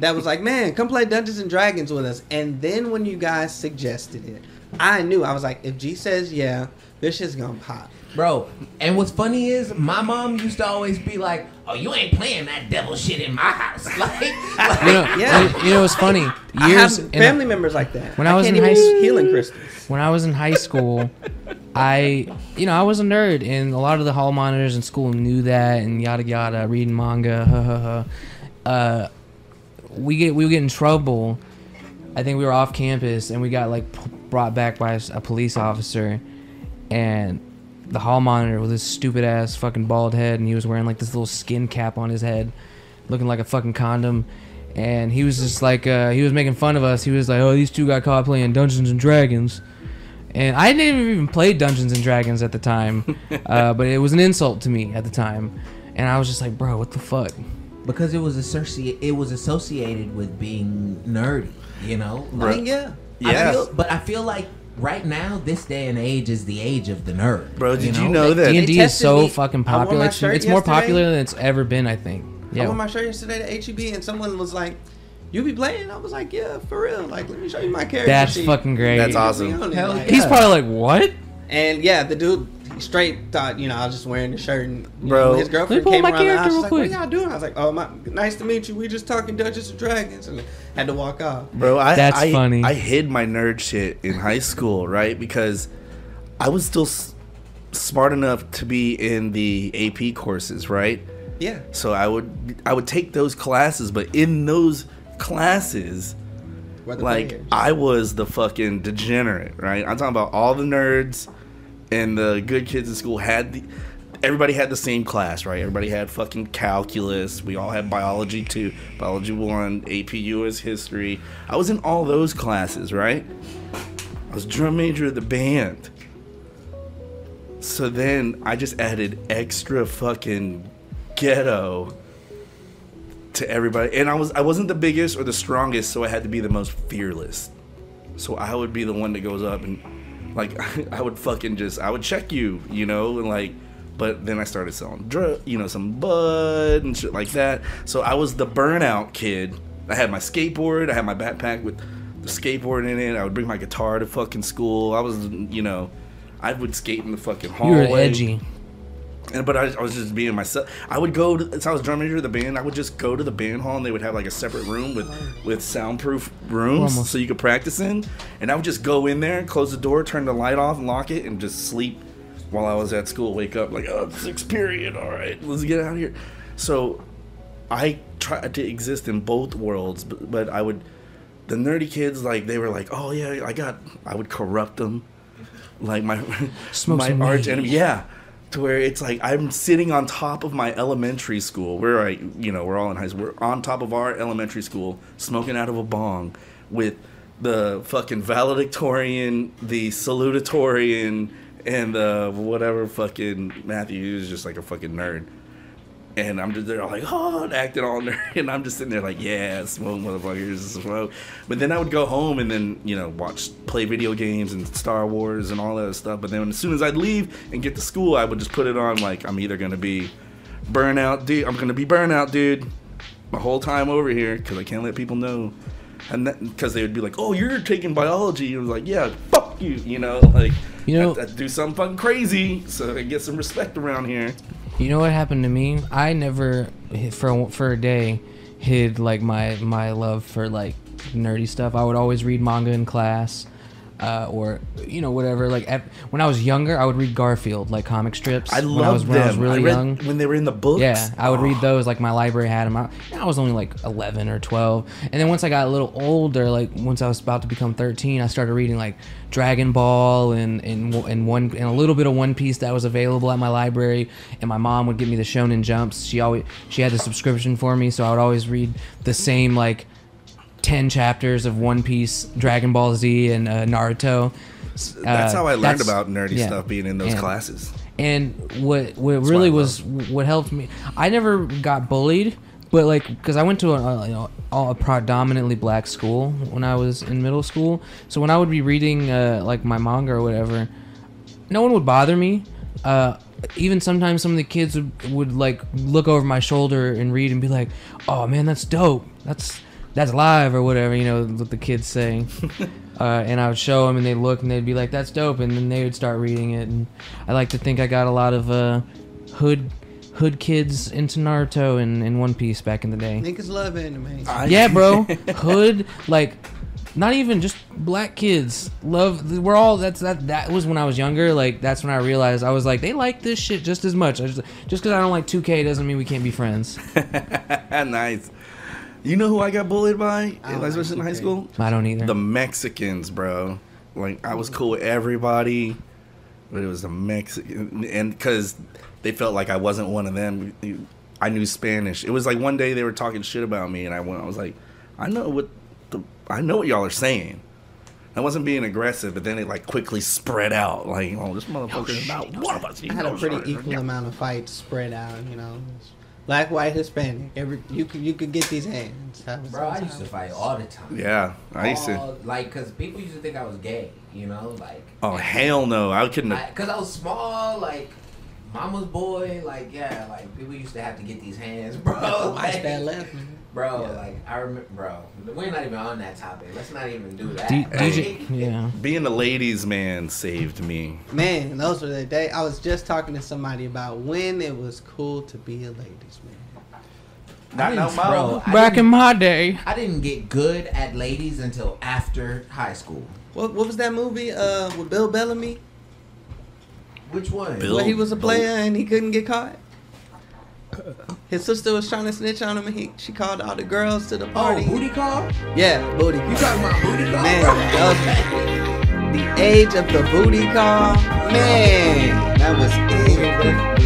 that was like, man, come play Dungeons and Dragons with us. And then when you guys suggested it, I knew. I was like, if G says yeah, this shit's gonna pop. Bro, and what's funny is my mom used to always be like, "Oh, you ain't playing that devil shit in my house." Yeah. You know what's funny? I Years have in- family members like that. When I was can't in even high use healing crystals. when I was in high school, I was a nerd, and a lot of the hall monitors in school knew that, and yada yada, reading manga, we would get in trouble. I think we were off campus, and we got like brought back by a police officer, and the hall monitor with his stupid ass fucking bald head, and he was wearing like this little skin cap on his head, looking like a fucking condom. And he was just like, he was making fun of us. He was like, oh, these two got caught playing Dungeons and Dragons. And I didn't even play Dungeons and Dragons at the time, but it was an insult to me at the time. And I was just like, bro, what the fuck? Because it was associated with being nerdy, Like, yeah. Yeah. I feel like right now, this day and age is the age of the nerd. Bro, did you know that? D&D is tested so me. fucking I wore popular. my It's shirt more yesterday. popular than it's ever been, I think. I Yeah. wore my shirt yesterday to HEB, and someone was like, "You be playing?" I was like, "Yeah, for real. Like, let me show you my character That's sheet." fucking great. That's awesome. Hell Like, yeah. He's probably like, what? And yeah, the dude he straight thought, I was just wearing the shirt, and Bro. his girlfriend Let me came pull my around the house. character She's real like, "What quick." y'all doing?" I was like, "Oh, nice to meet you. We just talking Dungeons and Dragons," and had to walk off. Bro, That's funny. I hid my nerd shit in high school, right? Because I was still smart enough to be in the AP courses, right? Yeah, So I would take those classes, but in those classes, We're the like players. I was the fucking degenerate, right? I'm talking about all the nerds and the good kids in school everybody had the same class, right? Everybody had fucking calculus. We all had biology 2, biology 1, AP US history. I was in all those classes, right? I was drum major of the band. So then I just added extra fucking ghetto to everybody. And I wasn't the biggest or the strongest, so I had to be the most fearless. So I would be the one that goes up and like I would check you, you know, and like. But then I started selling some bud and shit like that. So I was the burnout kid. I had my skateboard. I had my backpack with the skateboard in it. I would bring my guitar to fucking school. I was, I would skate in the fucking hallway. You were edgy. But I was just being myself. I would go to, so I was drum major of the band. I would just go to the band hall, and they would have like a separate room with soundproof rooms so you could practice in. And I would just go in there, close the door, turn the light off, and lock it, and just sleep while I was at school. Wake up like, oh, 6th period. All right, let's get out of here. So I tried to exist in both worlds, but I would. The nerdy kids, like, they were like, oh yeah, I would corrupt them, like my arch enemy. Yeah. To where it's like I'm sitting on top of my elementary school. We're all in high school. We're on top of our elementary school, smoking out of a bong with the fucking valedictorian, the salutatorian, and the whatever fucking Matthew is just like a fucking nerd. And I'm just there like, oh, acting all nerd. And I'm just sitting there like, yeah, smoke, motherfuckers, smoke. But then I would go home and then, play video games and Star Wars and all that stuff. But then as soon as I'd leave and get to school, I would just put it on like, I'm either going to be burnout, dude. I'm going to be burnout, dude, my whole time over here because I can't let people know. And because they would be like, oh, you're taking biology. And I was like, yeah, fuck you, I do something fucking crazy so I get some respect around here. You know what happened to me? I never, for a day, hid like my love for like nerdy stuff. I would always read manga in class, or whatever. Like when I was younger, I would read Garfield, like comic strips. I loved them. When I was really young, when they were in the books. Yeah, I would read those. Like my library had them out. I was only like 11 or 12, and then once I got a little older, like once I was about to become 13, I started reading like Dragon Ball and a little bit of One Piece that was available at my library. And my mom would give me the Shonen Jumps. She had the subscription for me, so I would always read the same like 10 chapters of One Piece, Dragon Ball Z, and Naruto. That's how I learned about nerdy stuff, being in those classes. And what really was what helped me, I never got bullied, but like because I went to a predominantly black school when I was in middle school, so when I would be reading like my manga or whatever, no one would bother me. Even sometimes some of the kids would like look over my shoulder and read and be like, oh man, that's dope, that's live or whatever, what the kids say. And I would show them and they'd look and they'd be like, that's dope, and then they would start reading it. And I like to think I got a lot of hood kids into Naruto and One Piece back in the day. Niggas love anime. Yeah, bro. Hood, like, not even just black kids love. We're all that was when I was younger. Like that's when I realized I was like, they like this shit just as much. Just because I don't like 2K doesn't mean we can't be friends. Nice. You know who I got bullied by, especially in high school? I don't either. The Mexicans, bro. Like I was cool with everybody, but it was the Mexican, and because they felt like I wasn't one of them. I knew Spanish. It was like one day they were talking shit about me, and I was like, I know what y'all are saying. I wasn't being aggressive, but then it like quickly spread out. Like, oh, this motherfucker is about one of us. I had a pretty equal amount of fights spread out. Black, white, Hispanic. You could get these hands. Bro, I used to fight all the time. Yeah, I used to. Like, because people used to think I was gay, like. Oh, hell no. I couldn't. Because I was small, like, mama's boy, like, yeah, like, people used to have to get these hands, bro. Like, that left. Bro, yeah. Like, I remember, bro, we're not even on that topic. Let's not even do that. Yeah. Being the ladies' man saved me. Man, those were the days. I was just talking to somebody about when it was cool to be a ladies' man. Back in my day. I didn't get good at ladies until after high school. What was that movie with Bill Bellamy? Which one? Where he was a player and he couldn't get caught? His sister was trying to snitch on him, and she called all the girls to the party. Oh, booty call? Yeah, booty call. You talking about booty call? Man, that was the age of the booty call. Man, that was it.